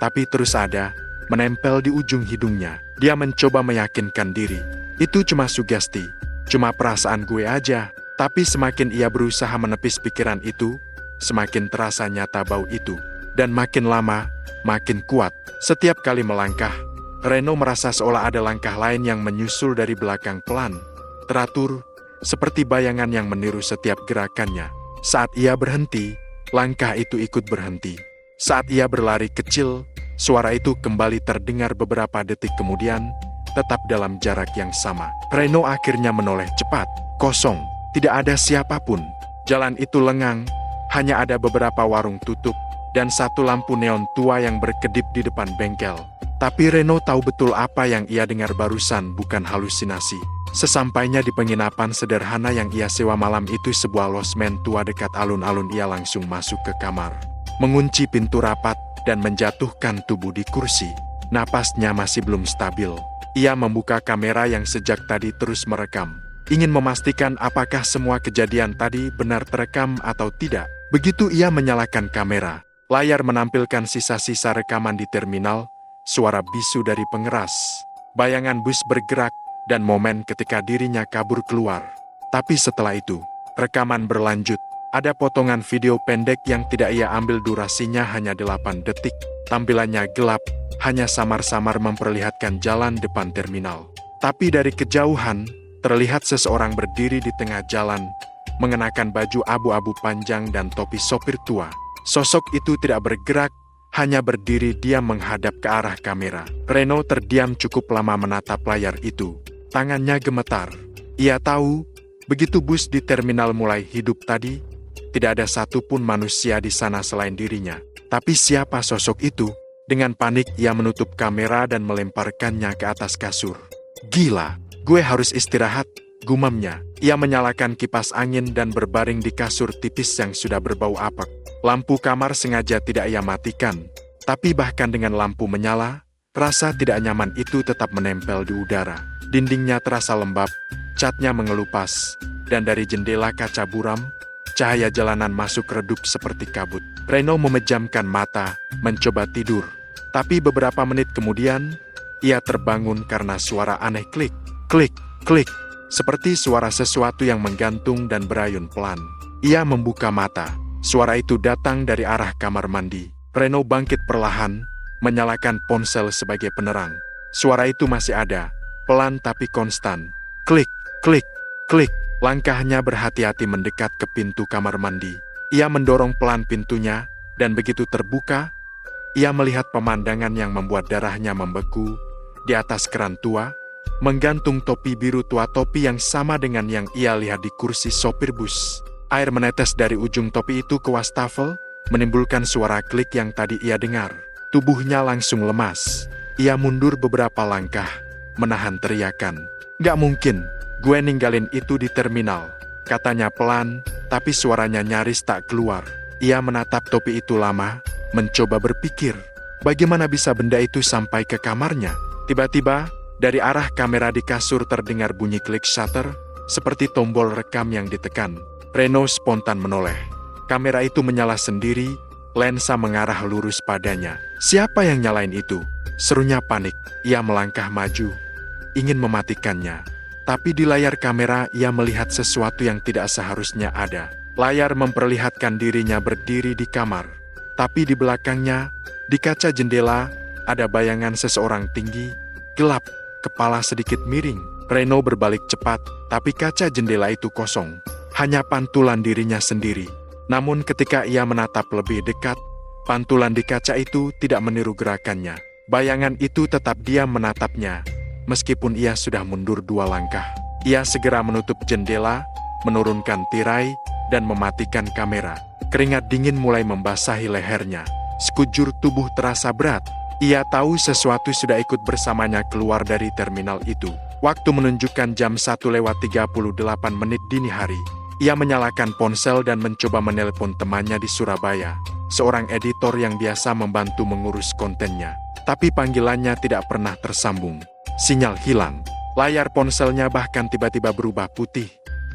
tapi terus ada, menempel di ujung hidungnya. Dia mencoba meyakinkan diri. Itu cuma sugesti, cuma perasaan gue aja. Tapi semakin ia berusaha menepis pikiran itu, semakin terasa nyata bau itu. Dan makin lama, makin kuat. Setiap kali melangkah, Reno merasa seolah ada langkah lain yang menyusul dari belakang pelan, teratur, seperti bayangan yang meniru setiap gerakannya. Saat ia berhenti, langkah itu ikut berhenti. Saat ia berlari kecil, suara itu kembali terdengar beberapa detik kemudian, tetap dalam jarak yang sama. Reno akhirnya menoleh cepat, kosong. Tidak ada siapapun. Jalan itu lengang, hanya ada beberapa warung tutup, dan satu lampu neon tua yang berkedip di depan bengkel. Tapi Reno tahu betul apa yang ia dengar barusan bukan halusinasi. Sesampainya di penginapan sederhana yang ia sewa malam itu, sebuah losmen tua dekat alun-alun, ia langsung masuk ke kamar. Mengunci pintu rapat, dan menjatuhkan tubuh di kursi. Napasnya masih belum stabil. Ia membuka kamera yang sejak tadi terus merekam. Ingin memastikan apakah semua kejadian tadi benar terekam atau tidak. Begitu ia menyalakan kamera, layar menampilkan sisa-sisa rekaman di terminal, suara bisu dari pengeras, bayangan bus bergerak, dan momen ketika dirinya kabur keluar. Tapi setelah itu, rekaman berlanjut. Ada potongan video pendek yang tidak ia ambil, durasinya hanya 8 detik. Tampilannya gelap, hanya samar-samar memperlihatkan jalan depan terminal. Tapi dari kejauhan, terlihat seseorang berdiri di tengah jalan, mengenakan baju abu-abu panjang dan topi sopir tua. Sosok itu tidak bergerak, hanya berdiri diam menghadap ke arah kamera. Reno terdiam cukup lama menatap layar itu. Tangannya gemetar. Ia tahu, begitu bus di terminal mulai hidup tadi, tidak ada satupun manusia di sana selain dirinya. Tapi siapa sosok itu? Dengan panik ia menutup kamera dan melemparkannya ke atas kasur. Gila, gue harus istirahat, gumamnya. Ia menyalakan kipas angin dan berbaring di kasur tipis yang sudah berbau apek. Lampu kamar sengaja tidak ia matikan. Tapi bahkan dengan lampu menyala, rasa tidak nyaman itu tetap menempel di udara. Dindingnya terasa lembab, catnya mengelupas, dan dari jendela kaca buram, cahaya jalanan masuk redup seperti kabut. Reno memejamkan mata, mencoba tidur. Tapi beberapa menit kemudian, ia terbangun karena suara aneh klik, klik, klik. Seperti suara sesuatu yang menggantung dan berayun pelan. Ia membuka mata. Suara itu datang dari arah kamar mandi. Reno bangkit perlahan, menyalakan ponsel sebagai penerang. Suara itu masih ada, pelan tapi konstan. Klik, klik, klik. Langkahnya berhati-hati mendekat ke pintu kamar mandi. Ia mendorong pelan pintunya, dan begitu terbuka, ia melihat pemandangan yang membuat darahnya membeku. Di atas keran tua, menggantung topi biru tua, topi yang sama dengan yang ia lihat di kursi sopir bus. Air menetes dari ujung topi itu ke wastafel, menimbulkan suara klik yang tadi ia dengar. Tubuhnya langsung lemas. Ia mundur beberapa langkah, menahan teriakan. Gak mungkin, gue ninggalin itu di terminal, katanya pelan, tapi suaranya nyaris tak keluar. Ia menatap topi itu lama, mencoba berpikir, bagaimana bisa benda itu sampai ke kamarnya. Tiba-tiba, dari arah kamera di kasur terdengar bunyi klik shutter, seperti tombol rekam yang ditekan. Reno spontan menoleh. Kamera itu menyala sendiri, lensa mengarah lurus padanya. Siapa yang nyalain itu? Serunya panik. Ia melangkah maju, ingin mematikannya. Tapi di layar kamera ia melihat sesuatu yang tidak seharusnya ada. Layar memperlihatkan dirinya berdiri di kamar. Tapi di belakangnya, di kaca jendela, ada bayangan seseorang tinggi, gelap, kepala sedikit miring. Reno berbalik cepat, tapi kaca jendela itu kosong. Hanya pantulan dirinya sendiri. Namun ketika ia menatap lebih dekat, pantulan di kaca itu tidak meniru gerakannya. Bayangan itu tetap diam menatapnya, meskipun ia sudah mundur 2 langkah. Ia segera menutup jendela, menurunkan tirai, dan mematikan kamera. Keringat dingin mulai membasahi lehernya. Sekujur tubuh terasa berat. Ia tahu sesuatu sudah ikut bersamanya keluar dari terminal itu. Waktu menunjukkan jam 1:38 dini hari. Ia menyalakan ponsel dan mencoba menelpon temannya di Surabaya, seorang editor yang biasa membantu mengurus kontennya. Tapi panggilannya tidak pernah tersambung. Sinyal hilang. Layar ponselnya bahkan tiba-tiba berubah putih,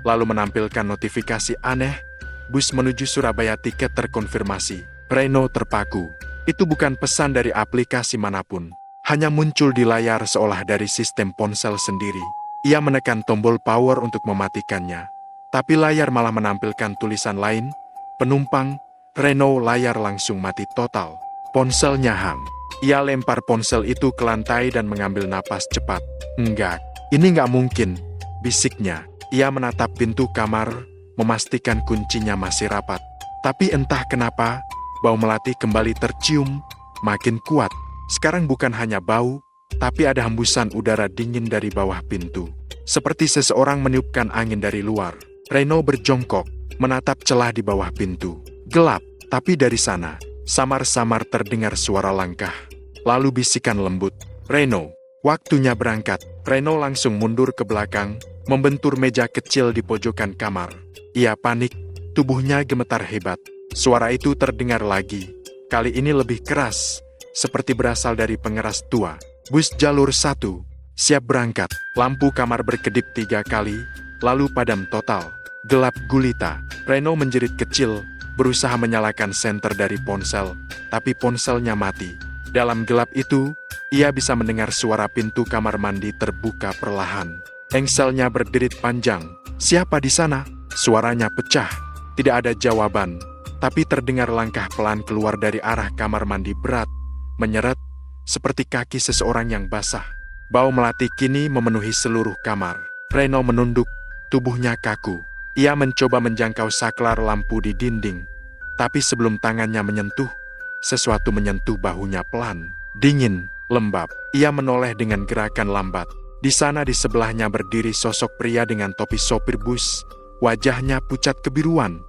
lalu menampilkan notifikasi aneh. Bus menuju Surabaya, tiket terkonfirmasi. Reno terpaku. Itu bukan pesan dari aplikasi manapun. Hanya muncul di layar seolah dari sistem ponsel sendiri. Ia menekan tombol power untuk mematikannya. Tapi layar malah menampilkan tulisan lain. Penumpang, Reno. Layar langsung mati total. Ponselnya hang. Ia lempar ponsel itu ke lantai dan mengambil napas cepat. Enggak, ini nggak mungkin, bisiknya. Ia menatap pintu kamar, memastikan kuncinya masih rapat. Tapi entah kenapa, bau melati kembali tercium, makin kuat. Sekarang bukan hanya bau, tapi ada hembusan udara dingin dari bawah pintu. Seperti seseorang meniupkan angin dari luar. Reno berjongkok, menatap celah di bawah pintu. Gelap, tapi dari sana, samar-samar terdengar suara langkah. Lalu bisikan lembut, Reno, waktunya berangkat. Reno langsung mundur ke belakang, membentur meja kecil di pojokan kamar. Ia panik, tubuhnya gemetar hebat. Suara itu terdengar lagi, kali ini lebih keras, seperti berasal dari pengeras tua. Bus jalur 1, siap berangkat. Lampu kamar berkedip 3 kali, lalu padam total. Gelap gulita. Reno menjerit kecil, berusaha menyalakan senter dari ponsel, tapi ponselnya mati. Dalam gelap itu, ia bisa mendengar suara pintu kamar mandi terbuka perlahan. Engselnya berderit panjang. "Siapa di sana?" Suaranya pecah. Tidak ada jawaban, tapi terdengar langkah pelan keluar dari arah kamar mandi berat, menyeret, seperti kaki seseorang yang basah. Bau melati kini memenuhi seluruh kamar. Reno menunduk, tubuhnya kaku. Ia mencoba menjangkau saklar lampu di dinding, tapi sebelum tangannya menyentuh, sesuatu menyentuh bahunya pelan, dingin, lembab. Ia menoleh dengan gerakan lambat. Di sana di sebelahnya berdiri sosok pria dengan topi sopir bus. Wajahnya pucat kebiruan,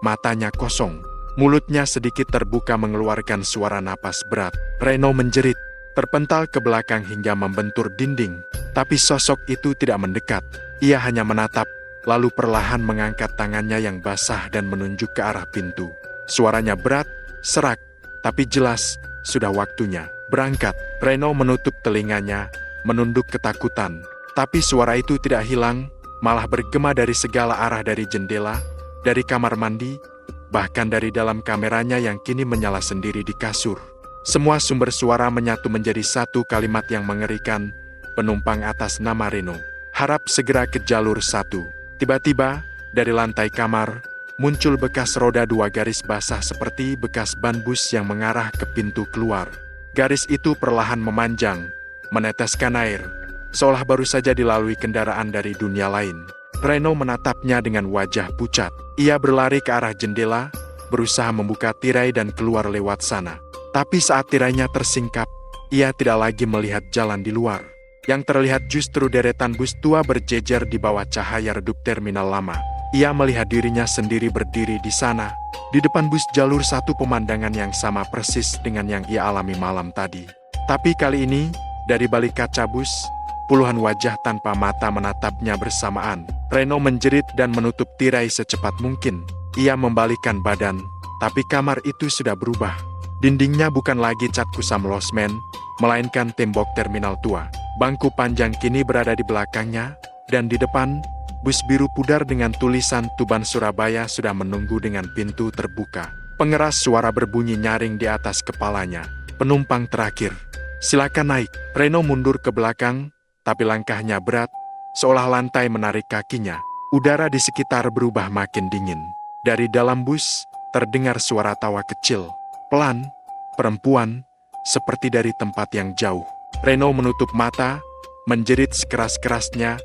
matanya kosong, mulutnya sedikit terbuka mengeluarkan suara napas berat. Reno menjerit, terpental ke belakang hingga membentur dinding. Tapi sosok itu tidak mendekat. Ia hanya menatap, lalu perlahan mengangkat tangannya yang basah dan menunjuk ke arah pintu. Suaranya berat, serak, tapi jelas, sudah waktunya berangkat. Reno menutup telinganya, menunduk ketakutan. Tapi suara itu tidak hilang, malah bergema dari segala arah, dari jendela, dari kamar mandi, bahkan dari dalam kameranya yang kini menyala sendiri di kasur. Semua sumber suara menyatu menjadi satu kalimat yang mengerikan, "Penumpang atas nama Reno, harap segera ke jalur 1. Tiba-tiba, dari lantai kamar, muncul bekas roda 2 garis basah seperti bekas ban bus yang mengarah ke pintu keluar. Garis itu perlahan memanjang, meneteskan air, seolah baru saja dilalui kendaraan dari dunia lain. Reno menatapnya dengan wajah pucat. Ia berlari ke arah jendela, berusaha membuka tirai dan keluar lewat sana. Tapi saat tirainya tersingkap, ia tidak lagi melihat jalan di luar. Yang terlihat justru deretan bus tua berjejer di bawah cahaya redup terminal lama. Ia melihat dirinya sendiri berdiri di sana, di depan bus jalur 1, pemandangan yang sama persis dengan yang ia alami malam tadi. Tapi kali ini, dari balik kaca bus, puluhan wajah tanpa mata menatapnya bersamaan. Reno menjerit dan menutup tirai secepat mungkin. Ia membalikkan badan, tapi kamar itu sudah berubah. Dindingnya bukan lagi cat kusam losmen, melainkan tembok terminal tua. Bangku panjang kini berada di belakangnya, dan di depan, bus biru pudar dengan tulisan Tuban Surabaya sudah menunggu dengan pintu terbuka. Pengeras suara berbunyi nyaring di atas kepalanya. "Penumpang terakhir, silakan naik." Reno mundur ke belakang, tapi langkahnya berat, seolah lantai menarik kakinya. Udara di sekitar berubah makin dingin. Dari dalam bus, terdengar suara tawa kecil. Pelan, perempuan, seperti dari tempat yang jauh. Reno menutup mata, menjerit sekeras-kerasnya,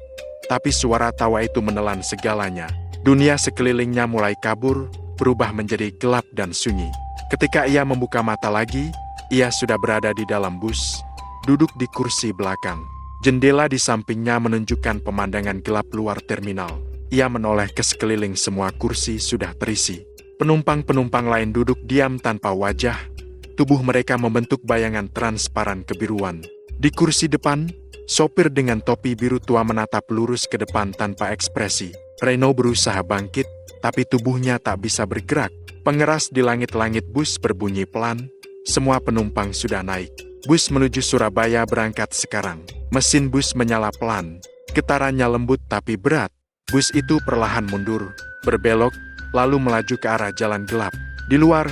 tapi suara tawa itu menelan segalanya. Dunia sekelilingnya mulai kabur, berubah menjadi gelap dan sunyi. Ketika ia membuka mata lagi, ia sudah berada di dalam bus, duduk di kursi belakang. Jendela di sampingnya menunjukkan pemandangan gelap luar terminal. Ia menoleh ke sekeliling, semua kursi sudah terisi. Penumpang-penumpang lain duduk diam tanpa wajah, tubuh mereka membentuk bayangan transparan kebiruan. Di kursi depan, sopir dengan topi biru tua menatap lurus ke depan tanpa ekspresi. Reno berusaha bangkit, tapi tubuhnya tak bisa bergerak. Pengeras di langit-langit bus berbunyi pelan. Semua penumpang sudah naik. Bus menuju Surabaya berangkat sekarang. Mesin bus menyala pelan. Getarannya lembut tapi berat. Bus itu perlahan mundur, berbelok, lalu melaju ke arah jalan gelap. Di luar,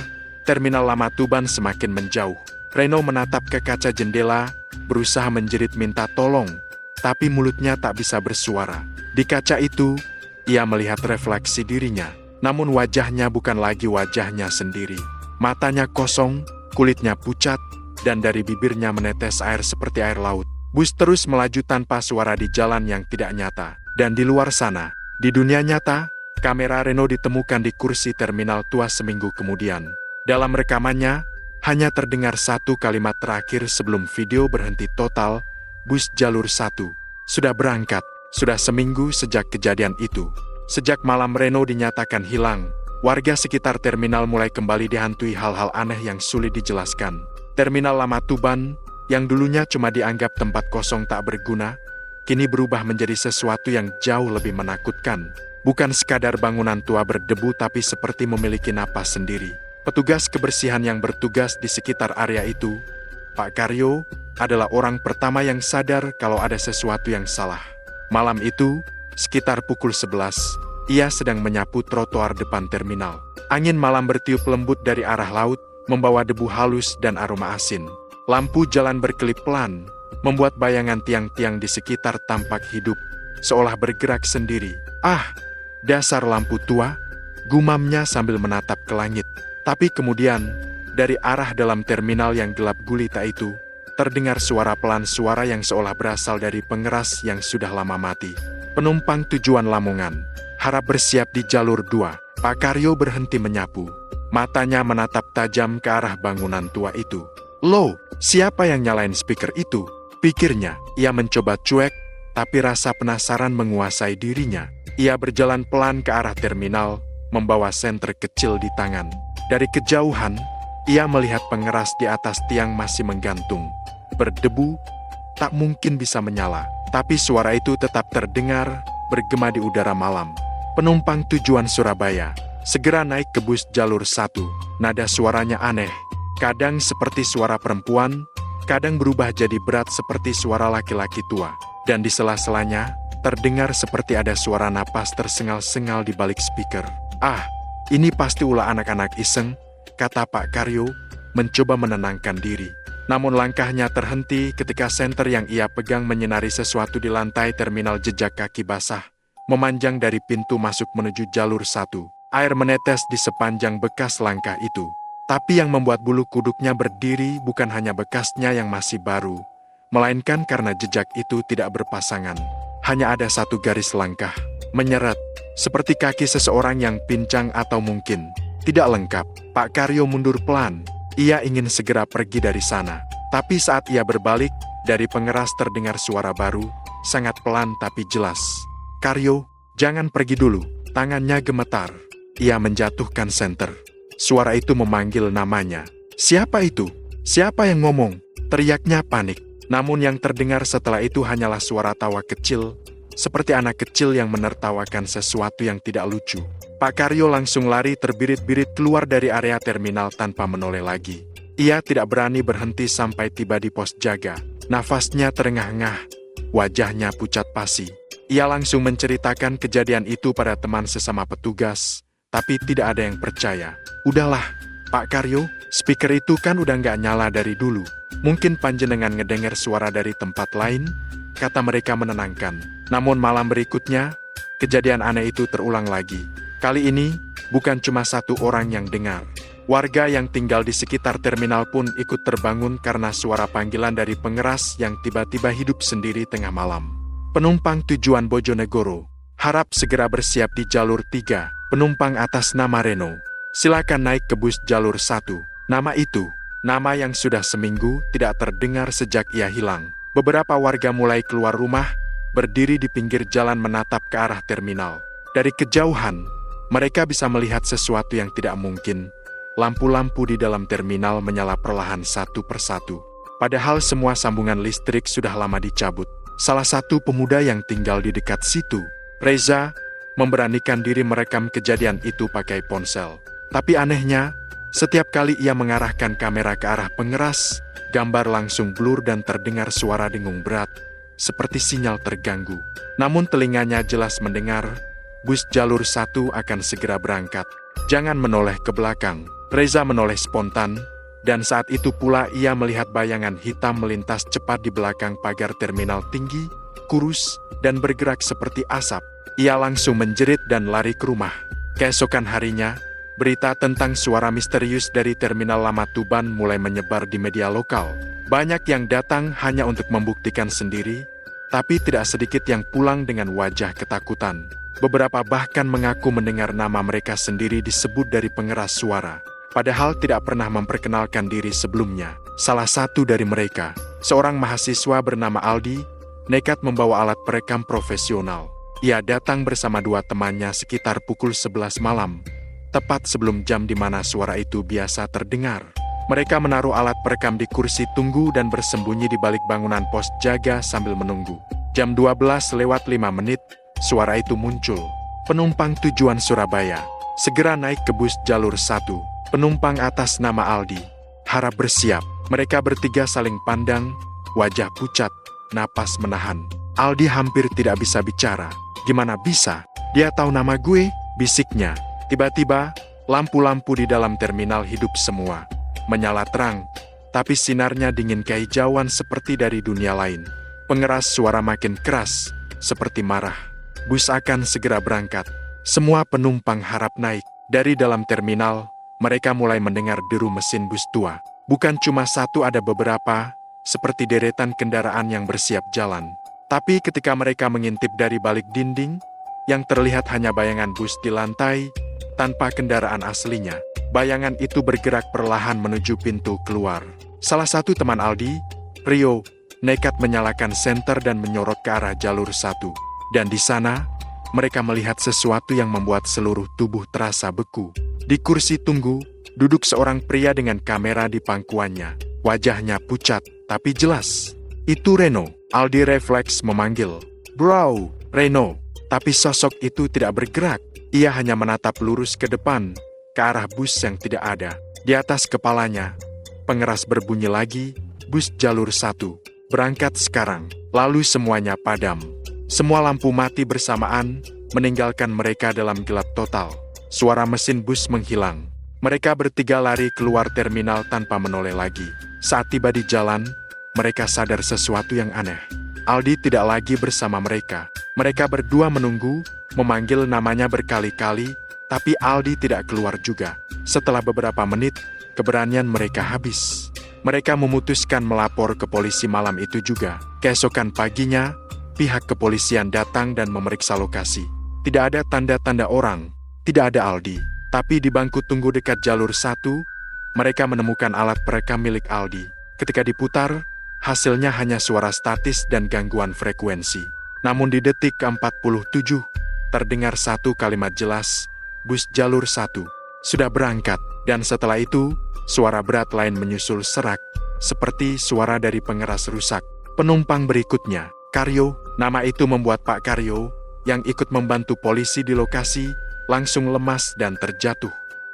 terminal lama Tuban semakin menjauh. Reno menatap ke kaca jendela, berusaha menjerit minta tolong, tapi mulutnya tak bisa bersuara. Di kaca itu, ia melihat refleksi dirinya, namun wajahnya bukan lagi wajahnya sendiri. Matanya kosong, kulitnya pucat, dan dari bibirnya menetes air seperti air laut. Bus terus melaju tanpa suara di jalan yang tidak nyata. Dan di luar sana, di dunia nyata, kamera Reno ditemukan di kursi terminal tua seminggu kemudian. Dalam rekamannya, hanya terdengar satu kalimat terakhir sebelum video berhenti total. "Bus jalur 1 sudah berangkat." Sudah seminggu sejak kejadian itu. Sejak malam Reno dinyatakan hilang, warga sekitar terminal mulai kembali dihantui hal-hal aneh yang sulit dijelaskan. Terminal lama Tuban, yang dulunya cuma dianggap tempat kosong tak berguna, kini berubah menjadi sesuatu yang jauh lebih menakutkan. Bukan sekadar bangunan tua berdebu, tapi seperti memiliki napas sendiri. Petugas kebersihan yang bertugas di sekitar area itu, Pak Karyo, adalah orang pertama yang sadar kalau ada sesuatu yang salah. Malam itu, sekitar pukul 11, ia sedang menyapu trotoar depan terminal. Angin malam bertiup lembut dari arah laut, membawa debu halus dan aroma asin. Lampu jalan berkelip pelan, membuat bayangan tiang-tiang di sekitar tampak hidup, seolah bergerak sendiri. "Ah, dasar lampu tua," gumamnya sambil menatap ke langit. Tapi kemudian, dari arah dalam terminal yang gelap gulita itu, terdengar suara pelan, suara yang seolah berasal dari pengeras yang sudah lama mati. "Penumpang tujuan Lamongan, harap bersiap di jalur 2. Pak Karyo berhenti menyapu. Matanya menatap tajam ke arah bangunan tua itu. "Loh, siapa yang nyalain speaker itu?" pikirnya. Ia mencoba cuek, tapi rasa penasaran menguasai dirinya. Ia berjalan pelan ke arah terminal, membawa senter kecil di tangan. Dari kejauhan, ia melihat pengeras di atas tiang masih menggantung. Berdebu, tak mungkin bisa menyala. Tapi suara itu tetap terdengar, bergema di udara malam. "Penumpang tujuan Surabaya, segera naik ke bus jalur 1. Nada suaranya aneh. Kadang seperti suara perempuan, kadang berubah jadi berat seperti suara laki-laki tua. Dan di sela-selanya, terdengar seperti ada suara napas tersengal-sengal di balik speaker. "Ah, ini pasti ulah anak-anak iseng," kata Pak Karyo, mencoba menenangkan diri. Namun langkahnya terhenti ketika senter yang ia pegang menyinari sesuatu di lantai terminal. Jejak kaki basah memanjang dari pintu masuk menuju jalur 1. Air menetes di sepanjang bekas langkah itu. Tapi yang membuat bulu kuduknya berdiri bukan hanya bekasnya yang masih baru, melainkan karena jejak itu tidak berpasangan. Hanya ada satu garis langkah, menyeret, seperti kaki seseorang yang pincang atau mungkin tidak lengkap. Pak Karyo mundur pelan. Ia ingin segera pergi dari sana. Tapi saat ia berbalik, dari pengeras terdengar suara baru, sangat pelan tapi jelas. "Karyo, jangan pergi dulu." Tangannya gemetar. Ia menjatuhkan senter. Suara itu memanggil namanya. "Siapa itu? Siapa yang ngomong?" teriaknya panik. Namun yang terdengar setelah itu hanyalah suara tawa kecil, seperti anak kecil yang menertawakan sesuatu yang tidak lucu. Pak Karyo langsung lari terbirit-birit keluar dari area terminal tanpa menoleh lagi. Ia tidak berani berhenti sampai tiba di pos jaga. Nafasnya terengah-engah, wajahnya pucat pasi. Ia langsung menceritakan kejadian itu pada teman sesama petugas, tapi tidak ada yang percaya. "Udahlah, Pak Karyo, speaker itu kan udah nggak nyala dari dulu. Mungkin panjenengan ngedenger suara dari tempat lain," kata mereka menenangkan. Namun malam berikutnya, kejadian aneh itu terulang lagi. Kali ini, bukan cuma satu orang yang dengar. Warga yang tinggal di sekitar terminal pun ikut terbangun karena suara panggilan dari pengeras yang tiba-tiba hidup sendiri tengah malam. "Penumpang tujuan Bojonegoro, harap segera bersiap di jalur 3. Penumpang atas nama Reno, silakan naik ke bus jalur 1. Nama itu, nama yang sudah seminggu tidak terdengar sejak ia hilang. Beberapa warga mulai keluar rumah, berdiri di pinggir jalan menatap ke arah terminal. Dari kejauhan, mereka bisa melihat sesuatu yang tidak mungkin. Lampu-lampu di dalam terminal menyala perlahan satu persatu. Padahal semua sambungan listrik sudah lama dicabut. Salah satu pemuda yang tinggal di dekat situ, Reza, memberanikan diri merekam kejadian itu pakai ponsel. Tapi anehnya, setiap kali ia mengarahkan kamera ke arah pengeras, gambar langsung blur dan terdengar suara dengung berat, seperti sinyal terganggu. Namun telinganya jelas mendengar, bus jalur 1 akan segera berangkat. Jangan menoleh ke belakang. Reza menoleh spontan, dan saat itu pula ia melihat bayangan hitam melintas cepat di belakang pagar terminal tinggi, kurus, dan bergerak seperti asap. Ia langsung menjerit dan lari ke rumah. Keesokan harinya, berita tentang suara misterius dari terminal Lama Tuban mulai menyebar di media lokal. Banyak yang datang hanya untuk membuktikan sendiri, tapi tidak sedikit yang pulang dengan wajah ketakutan. Beberapa bahkan mengaku mendengar nama mereka sendiri disebut dari pengeras suara, padahal tidak pernah memperkenalkan diri sebelumnya. Salah satu dari mereka, seorang mahasiswa bernama Aldi, nekat membawa alat perekam profesional. Ia datang bersama dua temannya sekitar pukul 11 malam, tepat sebelum jam di mana suara itu biasa terdengar. Mereka menaruh alat perekam di kursi tunggu dan bersembunyi di balik bangunan pos jaga sambil menunggu. Jam 12:05, suara itu muncul. "Penumpang tujuan Surabaya, segera naik ke bus jalur 1. Penumpang atas nama Aldi, harap bersiap." Mereka bertiga saling pandang, wajah pucat, napas menahan. Aldi hampir tidak bisa bicara. Gimana bisa? Dia tahu nama gue, bisiknya. Tiba-tiba, lampu-lampu di dalam terminal hidup semua. Menyala terang, tapi sinarnya dingin kehijauan seperti dari dunia lain. Pengeras suara makin keras, seperti marah. Bus akan segera berangkat. Semua penumpang harap naik. Dari dalam terminal, mereka mulai mendengar deru mesin bus tua. Bukan cuma satu, ada beberapa, seperti deretan kendaraan yang bersiap jalan. Tapi ketika mereka mengintip dari balik dinding, yang terlihat hanya bayangan bus di lantai, tanpa kendaraan aslinya. Bayangan itu bergerak perlahan menuju pintu keluar. Salah satu teman Aldi, Rio, nekat menyalakan senter dan menyorot ke arah jalur 1. Dan di sana, mereka melihat sesuatu yang membuat seluruh tubuh terasa beku. Di kursi tunggu, duduk seorang pria dengan kamera di pangkuannya. Wajahnya pucat, tapi jelas. Itu Reno. Aldi refleks memanggil, "Bro, Reno." Tapi sosok itu tidak bergerak. Ia hanya menatap lurus ke depan, ke arah bus yang tidak ada. Di atas kepalanya, pengeras berbunyi lagi, "Bus jalur 1. Berangkat sekarang." Lalu semuanya padam. Semua lampu mati bersamaan, meninggalkan mereka dalam gelap total. Suara mesin bus menghilang. Mereka bertiga lari keluar terminal tanpa menoleh lagi. Saat tiba di jalan, mereka sadar sesuatu yang aneh. Aldi tidak lagi bersama mereka. Mereka berdua menunggu, memanggil namanya berkali-kali, tapi Aldi tidak keluar juga. Setelah beberapa menit, keberanian mereka habis. Mereka memutuskan melapor ke polisi malam itu juga. Keesokan paginya, pihak kepolisian datang dan memeriksa lokasi. Tidak ada tanda-tanda orang, tidak ada Aldi. Tapi di bangku tunggu dekat jalur 1, mereka menemukan alat perekam milik Aldi. Ketika diputar, hasilnya hanya suara statis dan gangguan frekuensi. Namun di detik ke-47, terdengar satu kalimat jelas, "Bus jalur 1 sudah berangkat." Dan setelah itu, suara berat lain menyusul serak, seperti suara dari pengeras rusak. Penumpang berikutnya, Karyo. Nama itu membuat Pak Karyo, yang ikut membantu polisi di lokasi, langsung lemas dan terjatuh.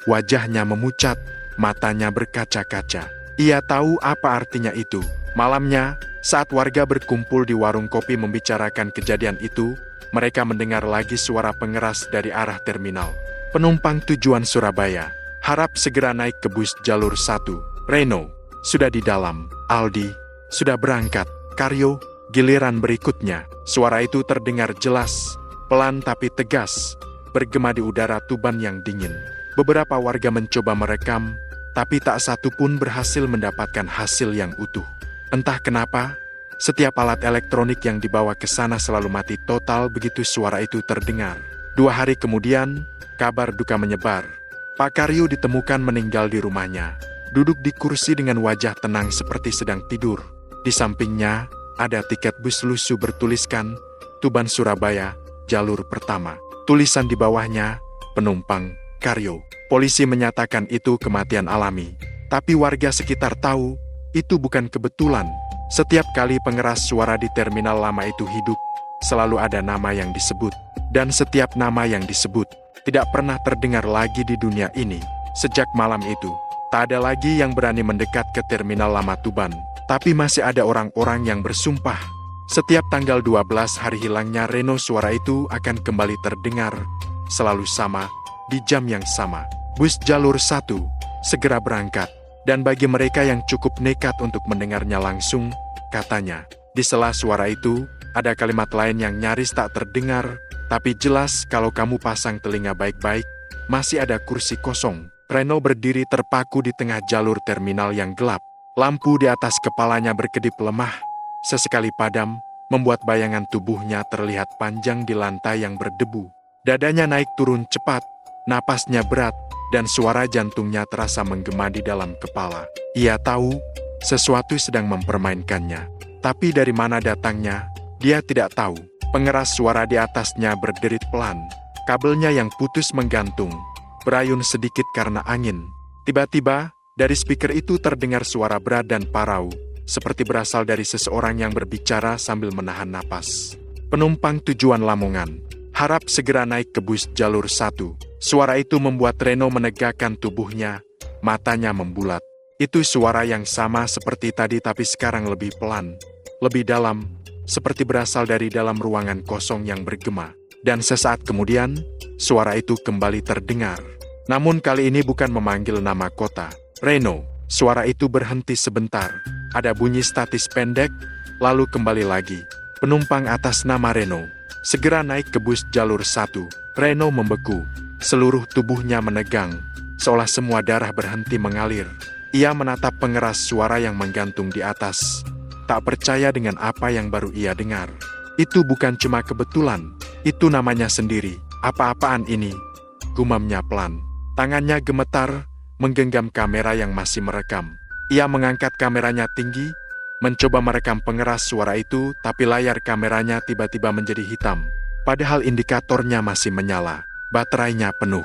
Wajahnya memucat, matanya berkaca-kaca. Ia tahu apa artinya itu. Malamnya, saat warga berkumpul di warung kopi membicarakan kejadian itu, mereka mendengar lagi suara pengeras dari arah terminal. Penumpang tujuan Surabaya harap segera naik ke bus jalur 1. Reno sudah di dalam. Aldi sudah berangkat. Karyo, giliran berikutnya. Suara itu terdengar jelas, pelan tapi tegas, bergema di udara Tuban yang dingin. Beberapa warga mencoba merekam, tapi tak satu pun berhasil mendapatkan hasil yang utuh. Entah kenapa, setiap alat elektronik yang dibawa ke sana selalu mati total begitu suara itu terdengar. 2 hari kemudian, kabar duka menyebar. Pak Karyo ditemukan meninggal di rumahnya. Duduk di kursi dengan wajah tenang seperti sedang tidur. Di sampingnya, ada tiket bus lusuh bertuliskan, Tuban Surabaya, jalur pertama. Tulisan di bawahnya, penumpang, Karyo. Polisi menyatakan itu kematian alami. Tapi warga sekitar tahu, itu bukan kebetulan. Setiap kali pengeras suara di terminal lama itu hidup, selalu ada nama yang disebut. Dan setiap nama yang disebut, tidak pernah terdengar lagi di dunia ini. Sejak malam itu, tak ada lagi yang berani mendekat ke terminal lama Tuban. Tapi masih ada orang-orang yang bersumpah, setiap tanggal 12 hari hilangnya Reno suara itu akan kembali terdengar, selalu sama, di jam yang sama. Bus jalur 1 segera berangkat. Dan bagi mereka yang cukup nekat untuk mendengarnya langsung, katanya, di sela suara itu, ada kalimat lain yang nyaris tak terdengar, tapi jelas kalau kamu pasang telinga baik-baik, masih ada kursi kosong. Reno berdiri terpaku di tengah jalur terminal yang gelap. Lampu di atas kepalanya berkedip lemah, sesekali padam, membuat bayangan tubuhnya terlihat panjang di lantai yang berdebu. Dadanya naik turun cepat, napasnya berat, dan suara jantungnya terasa menggema di dalam kepala. Ia tahu, sesuatu sedang mempermainkannya. Tapi dari mana datangnya, dia tidak tahu. Pengeras suara di atasnya berderit pelan. Kabelnya yang putus menggantung, berayun sedikit karena angin. Tiba-tiba, dari speaker itu terdengar suara berat dan parau, seperti berasal dari seseorang yang berbicara sambil menahan napas. Penumpang tujuan Lamongan harap segera naik ke bus jalur 1. Suara itu membuat Reno menegakkan tubuhnya, matanya membulat. Itu suara yang sama seperti tadi tapi sekarang lebih pelan. lebih dalam, seperti berasal dari dalam ruangan kosong yang bergema. Dan sesaat kemudian, suara itu kembali terdengar. Namun kali ini bukan memanggil nama kota. Reno. Suara itu berhenti sebentar. Ada bunyi statis pendek, lalu kembali lagi. Penumpang atas nama Reno. Segera naik ke bus jalur 1. Reno membeku. Seluruh tubuhnya menegang, seolah semua darah berhenti mengalir. Ia menatap pengeras suara yang menggantung di atas. Tak percaya dengan apa yang baru ia dengar. Itu bukan cuma kebetulan. Itu namanya sendiri. Apa-apaan ini? Gumamnya pelan. Tangannya gemetar, menggenggam kamera yang masih merekam. Ia mengangkat kameranya tinggi, mencoba merekam pengeras suara itu, tapi layar kameranya tiba-tiba menjadi hitam. Padahal indikatornya masih menyala, baterainya penuh.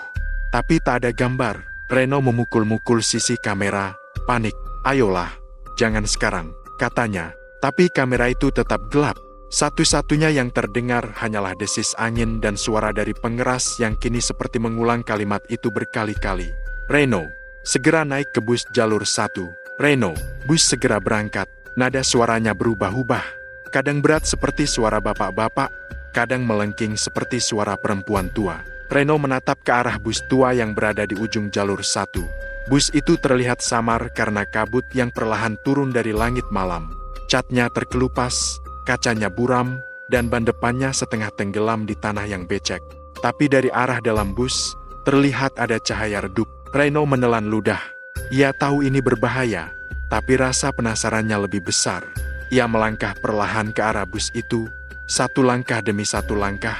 Tapi tak ada gambar. Reno memukul-mukul sisi kamera, panik. Ayolah, jangan sekarang, katanya. Tapi kamera itu tetap gelap. Satu-satunya yang terdengar hanyalah desis angin dan suara dari pengeras yang kini seperti mengulang kalimat itu berkali-kali. Reno, segera naik ke bus jalur 1. Reno, bus segera berangkat. Nada suaranya berubah-ubah. Kadang berat seperti suara bapak-bapak, kadang melengking seperti suara perempuan tua. Reno menatap ke arah bus tua yang berada di ujung jalur 1. Bus itu terlihat samar karena kabut yang perlahan turun dari langit malam. Catnya terkelupas, kacanya buram, dan ban depannya setengah tenggelam di tanah yang becek. Tapi dari arah dalam bus, terlihat ada cahaya redup. Reno menelan ludah. Ia tahu ini berbahaya, tapi rasa penasarannya lebih besar. Ia melangkah perlahan ke arah bus itu, satu langkah demi satu langkah,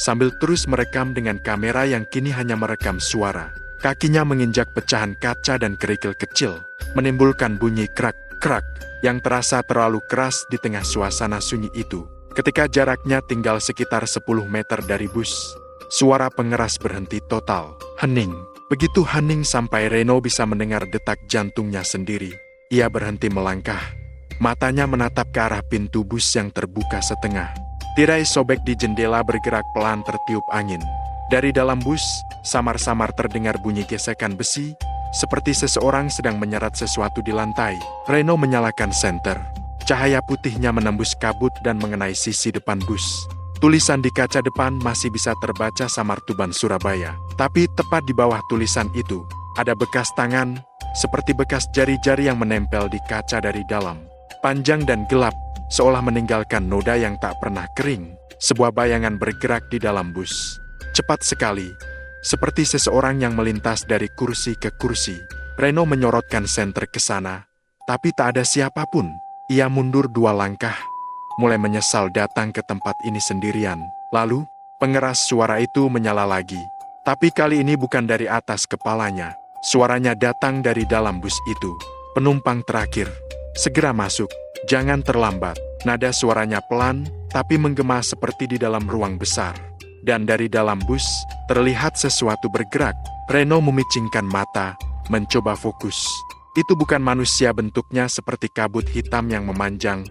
sambil terus merekam dengan kamera yang kini hanya merekam suara. Kakinya menginjak pecahan kaca dan kerikil kecil, menimbulkan bunyi krak-krak yang terasa terlalu keras di tengah suasana sunyi itu. Ketika jaraknya tinggal sekitar 10 meter dari bus, suara pengeras berhenti total. Hening. Begitu hening sampai Reno bisa mendengar detak jantungnya sendiri. Ia berhenti melangkah. Matanya menatap ke arah pintu bus yang terbuka setengah. Tirai sobek di jendela bergerak pelan tertiup angin. Dari dalam bus, samar-samar terdengar bunyi gesekan besi, seperti seseorang sedang menyerat sesuatu di lantai. Reno menyalakan senter. Cahaya putihnya menembus kabut dan mengenai sisi depan bus. Tulisan di kaca depan masih bisa terbaca samar Tuban Surabaya. Tapi tepat di bawah tulisan itu, ada bekas tangan, seperti bekas jari-jari yang menempel di kaca dari dalam. Panjang dan gelap, seolah meninggalkan noda yang tak pernah kering. Sebuah bayangan bergerak di dalam bus. Cepat sekali, seperti seseorang yang melintas dari kursi ke kursi. Reno menyorotkan senter ke sana, tapi tak ada siapapun. Ia mundur 2 langkah, mulai menyesal datang ke tempat ini sendirian. Lalu, pengeras suara itu menyala lagi. Tapi kali ini bukan dari atas kepalanya. Suaranya datang dari dalam bus itu. Penumpang terakhir, segera masuk, jangan terlambat. Nada suaranya pelan, tapi menggema seperti di dalam ruang besar. Dan dari dalam bus, terlihat sesuatu bergerak. Reno memicingkan mata, mencoba fokus. Itu bukan manusia, bentuknya seperti kabut hitam yang memanjang,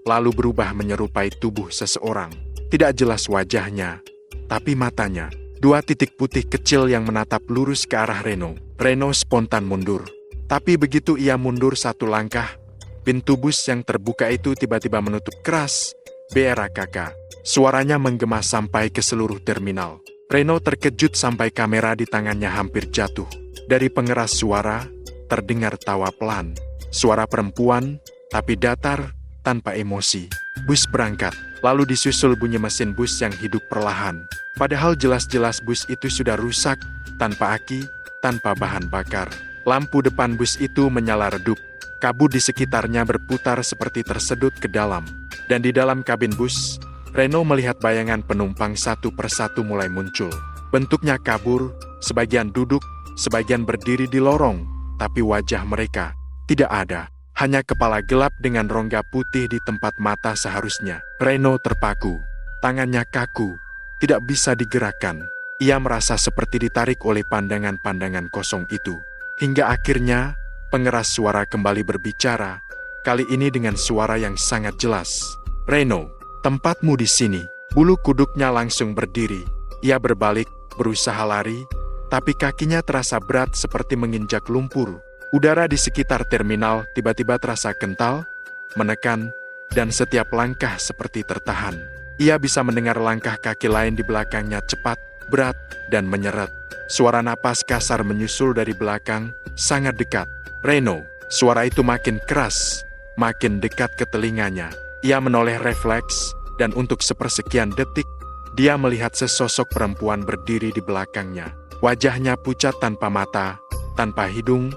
lalu berubah menyerupai tubuh seseorang. Tidak jelas wajahnya, tapi matanya. 2 titik putih kecil yang menatap lurus ke arah Reno. Reno spontan mundur. Tapi begitu ia mundur 1 langkah, pintu bus yang terbuka itu tiba-tiba menutup keras. BRKK. Suaranya menggema sampai ke seluruh terminal. Reno terkejut sampai kamera di tangannya hampir jatuh. Dari pengeras suara, terdengar tawa pelan. Suara perempuan, tapi datar, tanpa emosi. Bus berangkat, lalu disusul bunyi mesin bus yang hidup perlahan. Padahal jelas-jelas bus itu sudah rusak, tanpa aki, tanpa bahan bakar. Lampu depan bus itu menyala redup. Kabut di sekitarnya berputar seperti tersedut ke dalam. Dan di dalam kabin bus, Reno melihat bayangan penumpang satu persatu mulai muncul. Bentuknya kabur, sebagian duduk, sebagian berdiri di lorong, tapi wajah mereka tidak ada. Hanya kepala gelap dengan rongga putih di tempat mata seharusnya. Reno terpaku. Tangannya kaku, tidak bisa digerakkan. Ia merasa seperti ditarik oleh pandangan-pandangan kosong itu. Hingga akhirnya, pengeras suara kembali berbicara, kali ini dengan suara yang sangat jelas. Reno, tempatmu di sini. Bulu kuduknya langsung berdiri. Ia berbalik, berusaha lari, tapi kakinya terasa berat seperti menginjak lumpur. Udara di sekitar terminal tiba-tiba terasa kental, menekan, dan setiap langkah seperti tertahan. Ia bisa mendengar langkah kaki lain di belakangnya cepat, berat, dan menyeret. Suara napas kasar menyusul dari belakang, sangat dekat. "Reno!" Suara itu makin keras, makin dekat ke telinganya. Ia menoleh refleks, dan untuk sepersekian detik, dia melihat sesosok perempuan berdiri di belakangnya. Wajahnya pucat tanpa mata, tanpa hidung,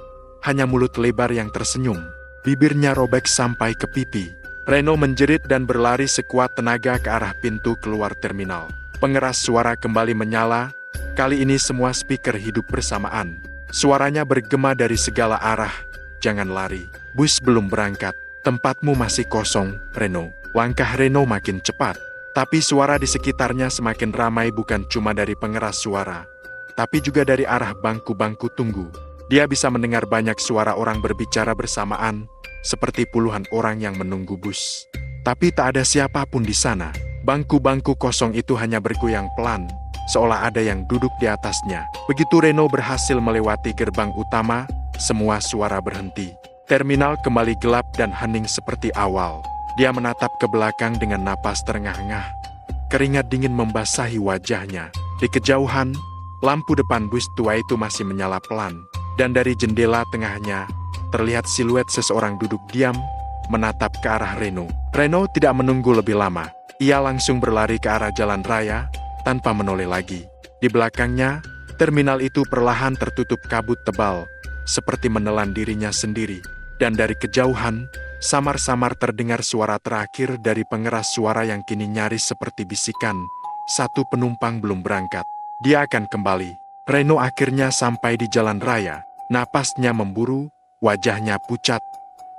hanya mulut lebar yang tersenyum. Bibirnya robek sampai ke pipi. Reno menjerit dan berlari sekuat tenaga ke arah pintu keluar terminal. Pengeras suara kembali menyala, kali ini semua speaker hidup bersamaan. Suaranya bergema dari segala arah, "Jangan lari, bus belum berangkat, tempatmu masih kosong, Reno." Langkah Reno makin cepat, tapi suara di sekitarnya semakin ramai bukan cuma dari pengeras suara, tapi juga dari arah bangku-bangku tunggu. Dia bisa mendengar banyak suara orang berbicara bersamaan, seperti puluhan orang yang menunggu bus. Tapi tak ada siapapun di sana. Bangku-bangku kosong itu hanya bergoyang pelan, seolah ada yang duduk di atasnya. Begitu Reno berhasil melewati gerbang utama, semua suara berhenti. Terminal kembali gelap dan hening seperti awal. Dia menatap ke belakang dengan napas terengah-engah. Keringat dingin membasahi wajahnya. Di kejauhan, lampu depan bus tua itu masih menyala pelan. Dan dari jendela tengahnya, terlihat siluet seseorang duduk diam, menatap ke arah Reno. Reno tidak menunggu lebih lama. Ia langsung berlari ke arah jalan raya, tanpa menoleh lagi. Di belakangnya, terminal itu perlahan tertutup kabut tebal, seperti menelan dirinya sendiri. Dan dari kejauhan, samar-samar terdengar suara terakhir dari pengeras suara yang kini nyaris seperti bisikan. "Satu penumpang belum berangkat. Dia akan kembali." Reno akhirnya sampai di jalan raya. Napasnya memburu, wajahnya pucat.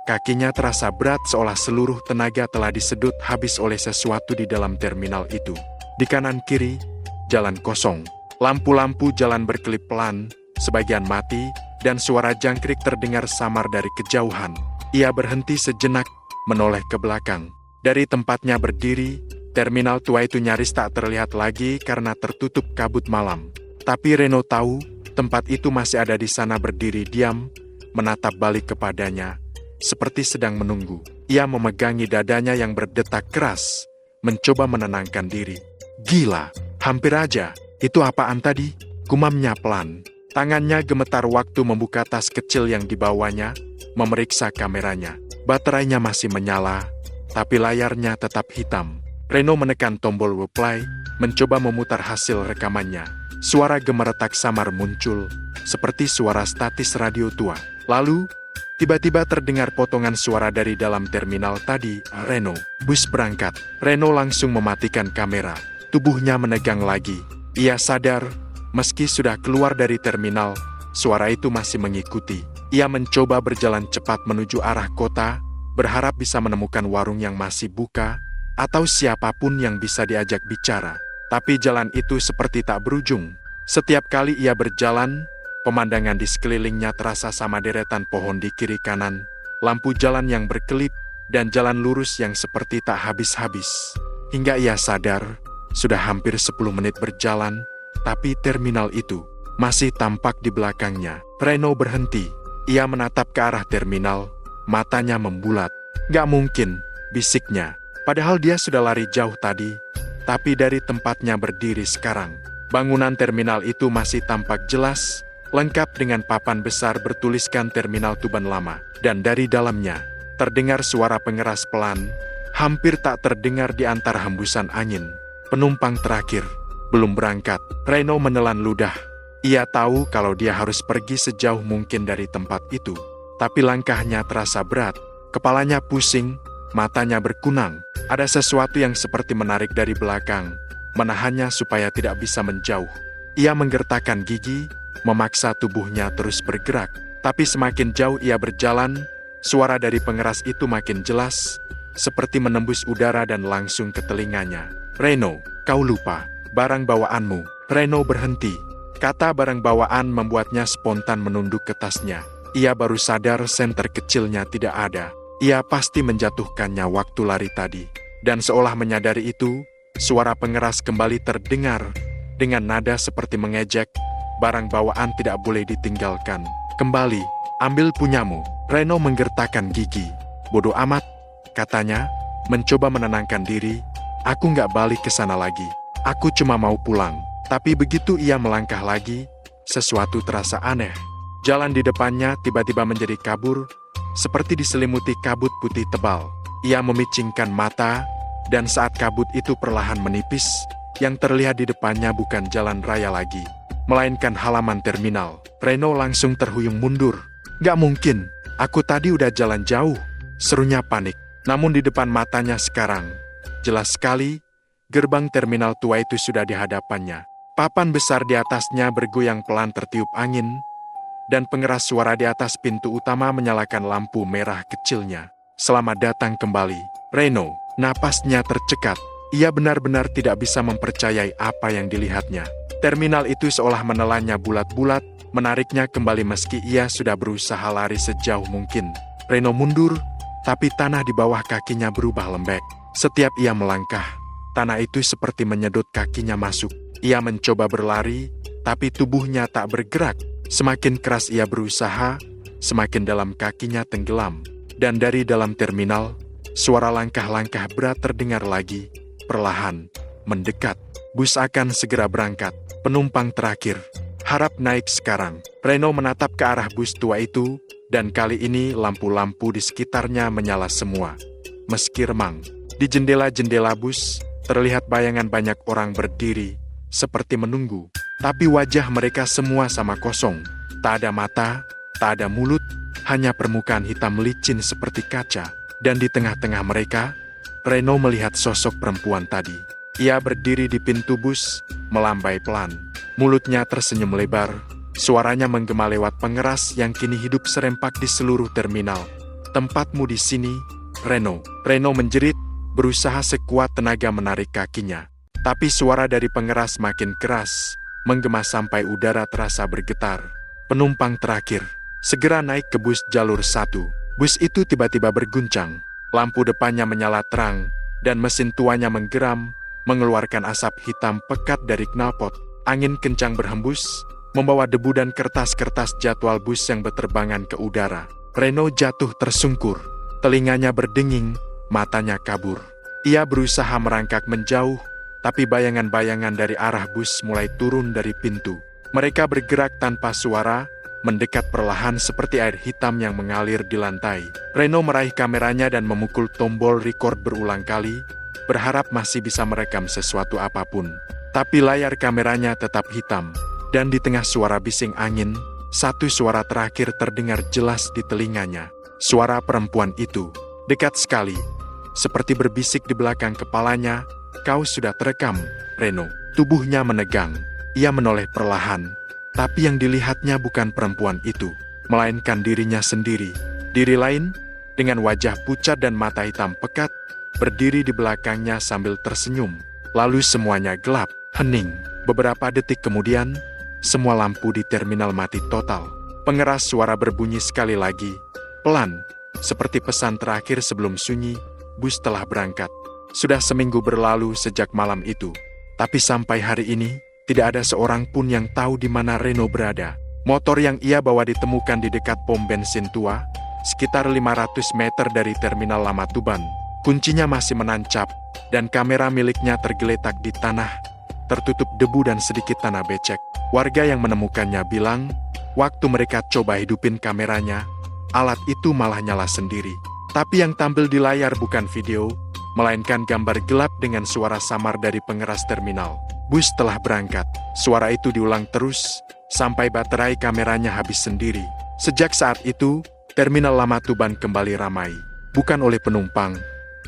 Kakinya terasa berat seolah seluruh tenaga telah disedot habis oleh sesuatu di dalam terminal itu. Di kanan kiri, jalan kosong. Lampu-lampu jalan berkelip pelan, sebagian mati, dan suara jangkrik terdengar samar dari kejauhan. Ia berhenti sejenak, menoleh ke belakang. Dari tempatnya berdiri, terminal tua itu nyaris tak terlihat lagi karena tertutup kabut malam. Tapi Reno tahu, tempat itu masih ada di sana berdiri diam, menatap balik kepadanya, seperti sedang menunggu. Ia memegangi dadanya yang berdetak keras, mencoba menenangkan diri. "Gila, hampir aja. Itu apaan tadi?" gumamnya pelan. Tangannya gemetar waktu membuka tas kecil yang dibawanya, memeriksa kameranya. Baterainya masih menyala, tapi layarnya tetap hitam. Reno menekan tombol replay, mencoba memutar hasil rekamannya. Suara gemeretak samar muncul, seperti suara statis radio tua. Lalu, tiba-tiba terdengar potongan suara dari dalam terminal tadi. "Reno, bus berangkat." Reno langsung mematikan kamera. Tubuhnya menegang lagi. Ia sadar, meski sudah keluar dari terminal, suara itu masih mengikuti. Ia mencoba berjalan cepat menuju arah kota, berharap bisa menemukan warung yang masih buka, atau siapapun yang bisa diajak bicara. Tapi jalan itu seperti tak berujung. Setiap kali ia berjalan, pemandangan di sekelilingnya terasa sama deretan pohon di kiri kanan, lampu jalan yang berkelip, dan jalan lurus yang seperti tak habis-habis. Hingga ia sadar, sudah hampir 10 menit berjalan, tapi terminal itu masih tampak di belakangnya. Reno berhenti. Ia menatap ke arah terminal, matanya membulat. "Gak mungkin," bisiknya. Padahal dia sudah lari jauh tadi, tapi dari tempatnya berdiri sekarang, bangunan terminal itu masih tampak jelas, lengkap dengan papan besar bertuliskan Terminal Tuban Lama. Dan dari dalamnya, terdengar suara pengeras pelan, hampir tak terdengar di antara hembusan angin. "Penumpang terakhir belum berangkat." Reno menelan ludah. Ia tahu kalau dia harus pergi sejauh mungkin dari tempat itu. Tapi langkahnya terasa berat, kepalanya pusing, matanya berkunang. Ada sesuatu yang seperti menarik dari belakang, menahannya supaya tidak bisa menjauh. Ia menggertakkan gigi, memaksa tubuhnya terus bergerak. Tapi semakin jauh ia berjalan, suara dari pengeras itu makin jelas, seperti menembus udara dan langsung ke telinganya. "Reno, kau lupa barang bawaanmu." Reno berhenti. Kata barang bawaan membuatnya spontan menunduk ke tasnya. Ia baru sadar senter kecilnya tidak ada. Ia pasti menjatuhkannya waktu lari tadi. Dan seolah menyadari itu, suara pengeras kembali terdengar. Dengan nada seperti mengejek, "Barang bawaan tidak boleh ditinggalkan. Kembali, ambil punyamu." Reno menggertakkan gigi. "Bodoh amat," katanya, mencoba menenangkan diri. Aku nggak balik ke sana lagi. Aku cuma mau pulang. Tapi begitu ia melangkah lagi, sesuatu terasa aneh. Jalan di depannya tiba-tiba menjadi kabur, seperti diselimuti kabut putih tebal. Ia memicingkan mata, dan saat kabut itu perlahan menipis, yang terlihat di depannya bukan jalan raya lagi, melainkan halaman terminal. Reno langsung terhuyung mundur. Gak mungkin, aku tadi udah jalan jauh, serunya panik. Namun di depan matanya sekarang, jelas sekali, gerbang terminal tua itu sudah di hadapannya. Papan besar di atasnya bergoyang pelan tertiup angin, dan pengeras suara di atas pintu utama menyalakan lampu merah kecilnya. Selamat datang kembali, Reno. Napasnya tercekat. Ia benar-benar tidak bisa mempercayai apa yang dilihatnya. Terminal itu seolah menelannya bulat-bulat, menariknya kembali meski ia sudah berusaha lari sejauh mungkin. Reno mundur, tapi tanah di bawah kakinya berubah lembek. Setiap ia melangkah, tanah itu seperti menyedot kakinya masuk. Ia mencoba berlari, tapi tubuhnya tak bergerak. Semakin keras ia berusaha, semakin dalam kakinya tenggelam. Dan dari dalam terminal, suara langkah-langkah berat terdengar lagi, perlahan, mendekat. Bus akan segera berangkat, penumpang terakhir. Harap naik sekarang. Reno menatap ke arah bus tua itu, dan kali ini lampu-lampu di sekitarnya menyala semua. Meski remang, di jendela-jendela bus, terlihat bayangan banyak orang berdiri, seperti menunggu. Tapi wajah mereka semua sama kosong. Tak ada mata, tak ada mulut, hanya permukaan hitam licin seperti kaca. Dan di tengah-tengah mereka, Reno melihat sosok perempuan tadi. Ia berdiri di pintu bus, melambai pelan. Mulutnya tersenyum lebar, suaranya menggema lewat pengeras yang kini hidup serempak di seluruh terminal. Tempatmu di sini, Reno. Reno menjerit, berusaha sekuat tenaga menarik kakinya. Tapi suara dari pengeras makin keras, menggema sampai udara terasa bergetar. Penumpang terakhir, segera naik ke bus jalur 1. Bus itu tiba-tiba berguncang. Lampu depannya menyala terang, dan mesin tuanya menggeram, mengeluarkan asap hitam pekat dari knalpot. Angin kencang berhembus, membawa debu dan kertas-kertas jadwal bus yang berterbangan ke udara. Reno jatuh tersungkur, telinganya berdenging, matanya kabur. Ia berusaha merangkak menjauh, tapi bayangan-bayangan dari arah bus mulai turun dari pintu. Mereka bergerak tanpa suara, mendekat perlahan seperti air hitam yang mengalir di lantai. Reno meraih kameranya dan memukul tombol record berulang kali, berharap masih bisa merekam sesuatu apapun. Tapi layar kameranya tetap hitam, dan di tengah suara bising angin, satu suara terakhir terdengar jelas di telinganya. Suara perempuan itu, dekat sekali, seperti berbisik di belakang kepalanya. Kau sudah terekam, Reno. Tubuhnya menegang. Ia menoleh perlahan. Tapi yang dilihatnya bukan perempuan itu, melainkan dirinya sendiri. Diri lain, dengan wajah pucat dan mata hitam pekat, berdiri di belakangnya sambil tersenyum. Lalu semuanya gelap, hening. Beberapa detik kemudian, semua lampu di terminal mati total. Pengeras suara berbunyi sekali lagi, pelan, seperti pesan terakhir sebelum sunyi. Bus telah berangkat. Sudah seminggu berlalu sejak malam itu, tapi sampai hari ini, tidak ada seorang pun yang tahu di mana Reno berada. Motor yang ia bawa ditemukan di dekat pom bensin tua, sekitar 500 meter dari terminal lama Tuban. Kuncinya masih menancap, dan kamera miliknya tergeletak di tanah, tertutup debu dan sedikit tanah becek. Warga yang menemukannya bilang, waktu mereka coba hidupin kameranya, alat itu malah nyala sendiri. Tapi yang tampil di layar bukan video, melainkan gambar gelap dengan suara samar dari pengeras terminal. Bus telah berangkat. Suara itu diulang terus, sampai baterai kameranya habis sendiri. Sejak saat itu, terminal lama Tuban kembali ramai. Bukan oleh penumpang,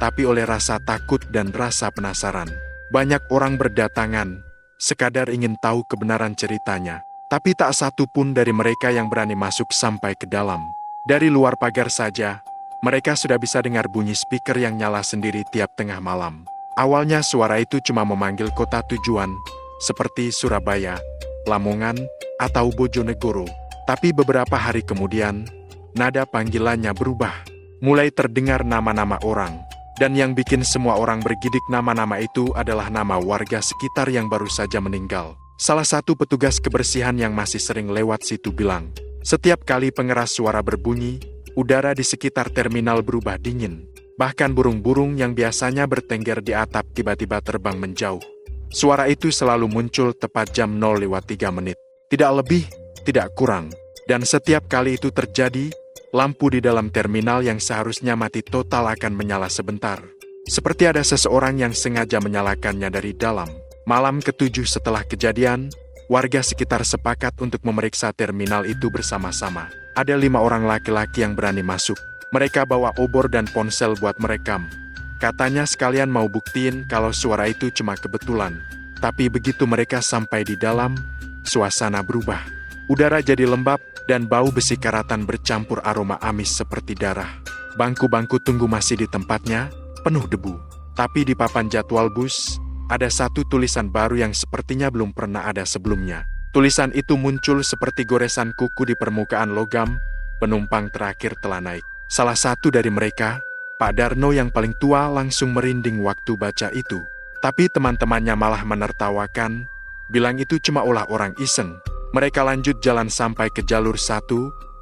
tapi oleh rasa takut dan rasa penasaran. Banyak orang berdatangan, sekadar ingin tahu kebenaran ceritanya. Tapi tak satu pun dari mereka yang berani masuk sampai ke dalam. Dari luar pagar saja, mereka sudah bisa dengar bunyi speaker yang nyala sendiri tiap tengah malam. Awalnya suara itu cuma memanggil kota tujuan, seperti Surabaya, Lamongan, atau Bojonegoro. Tapi beberapa hari kemudian, nada panggilannya berubah. Mulai terdengar nama-nama orang. Dan yang bikin semua orang bergidik nama-nama itu adalah nama warga sekitar yang baru saja meninggal. Salah satu petugas kebersihan yang masih sering lewat situ bilang, setiap kali pengeras suara berbunyi, udara di sekitar terminal berubah dingin. Bahkan burung-burung yang biasanya bertengger di atap tiba-tiba terbang menjauh. Suara itu selalu muncul tepat jam 0:03. Tidak lebih, tidak kurang. Dan setiap kali itu terjadi, lampu di dalam terminal yang seharusnya mati total akan menyala sebentar. Seperti ada seseorang yang sengaja menyalakannya dari dalam. Malam ketujuh setelah kejadian, warga sekitar sepakat untuk memeriksa terminal itu bersama-sama. Ada 5 orang laki-laki yang berani masuk. Mereka bawa obor dan ponsel buat merekam. Katanya sekalian mau buktiin kalau suara itu cuma kebetulan. Tapi begitu mereka sampai di dalam, suasana berubah. Udara jadi lembab, dan bau besi karatan bercampur aroma amis seperti darah. Bangku-bangku tunggu masih di tempatnya, penuh debu. Tapi di papan jadwal bus, ada satu tulisan baru yang sepertinya belum pernah ada sebelumnya. Tulisan itu muncul seperti goresan kuku di permukaan logam. Penumpang terakhir telah naik. Salah satu dari mereka, Pak Darno yang paling tua, langsung merinding waktu baca itu. Tapi teman-temannya malah menertawakan, bilang itu cuma ulah orang iseng. Mereka lanjut jalan sampai ke jalur 1,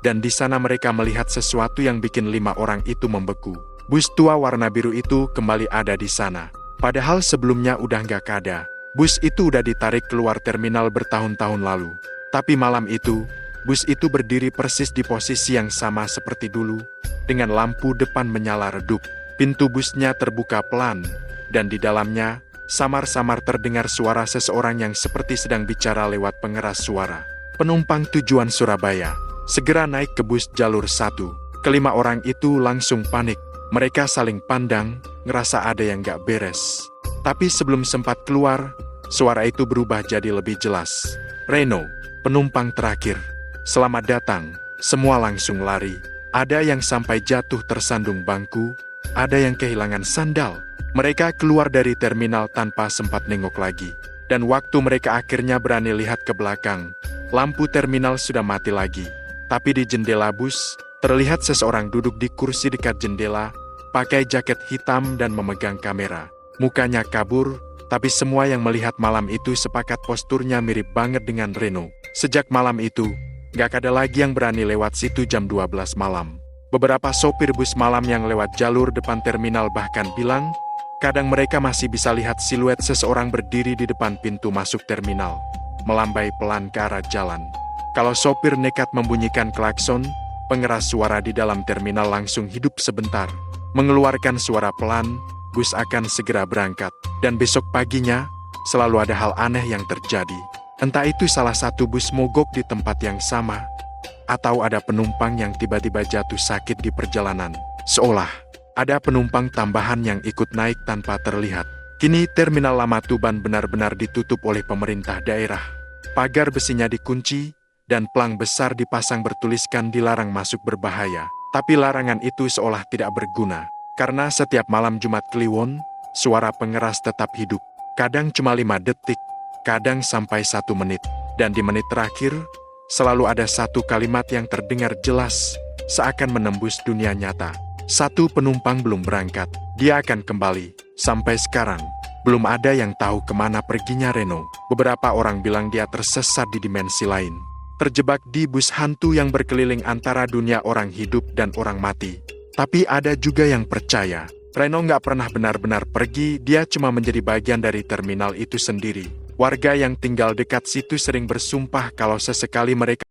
dan di sana mereka melihat sesuatu yang bikin 5 orang itu membeku. Bus tua warna biru itu kembali ada di sana. Padahal sebelumnya udah nggak ada. Bus itu udah ditarik keluar terminal bertahun-tahun lalu. Tapi malam itu, bus itu berdiri persis di posisi yang sama seperti dulu, dengan lampu depan menyala redup. Pintu busnya terbuka pelan, dan di dalamnya, samar-samar terdengar suara seseorang yang seperti sedang bicara lewat pengeras suara. Penumpang tujuan Surabaya, segera naik ke bus jalur 1. Kelima orang itu langsung panik. Mereka saling pandang, ngerasa ada yang gak beres. Tapi sebelum sempat keluar, suara itu berubah jadi lebih jelas. "Reno, penumpang terakhir. Selamat datang." Semua langsung lari. Ada yang sampai jatuh tersandung bangku, ada yang kehilangan sandal. Mereka keluar dari terminal tanpa sempat nengok lagi. Dan waktu mereka akhirnya berani lihat ke belakang, lampu terminal sudah mati lagi. Tapi di jendela bus, terlihat seseorang duduk di kursi dekat jendela, pakai jaket hitam dan memegang kamera. Mukanya kabur, tapi semua yang melihat malam itu sepakat posturnya mirip banget dengan Reno. Sejak malam itu, gak ada lagi yang berani lewat situ jam 12 malam. Beberapa sopir bus malam yang lewat jalur depan terminal bahkan bilang, kadang mereka masih bisa lihat siluet seseorang berdiri di depan pintu masuk terminal, melambai pelan ke arah jalan. Kalau sopir nekat membunyikan klakson, pengeras suara di dalam terminal langsung hidup sebentar. Mengeluarkan suara pelan, bus akan segera berangkat. Dan besok paginya, selalu ada hal aneh yang terjadi. Entah itu salah satu bus mogok di tempat yang sama, atau ada penumpang yang tiba-tiba jatuh sakit di perjalanan. Seolah ada penumpang tambahan yang ikut naik tanpa terlihat. Kini terminal Lama Tuban benar-benar ditutup oleh pemerintah daerah. Pagar besinya dikunci, dan pelang besar dipasang bertuliskan dilarang masuk berbahaya. Tapi larangan itu seolah tidak berguna, karena setiap malam Jumat Kliwon, suara pengeras tetap hidup. Kadang cuma 5 detik, kadang sampai 1 menit. Dan di menit terakhir, selalu ada satu kalimat yang terdengar jelas, seakan menembus dunia nyata. Satu penumpang belum berangkat, dia akan kembali. Sampai sekarang, belum ada yang tahu kemana perginya Reno. Beberapa orang bilang dia tersesat di dimensi lain, terjebak di bus hantu yang berkeliling antara dunia orang hidup dan orang mati. Tapi ada juga yang percaya, Reno nggak pernah benar-benar pergi, dia cuma menjadi bagian dari terminal itu sendiri. Warga yang tinggal dekat situ sering bersumpah kalau sesekali mereka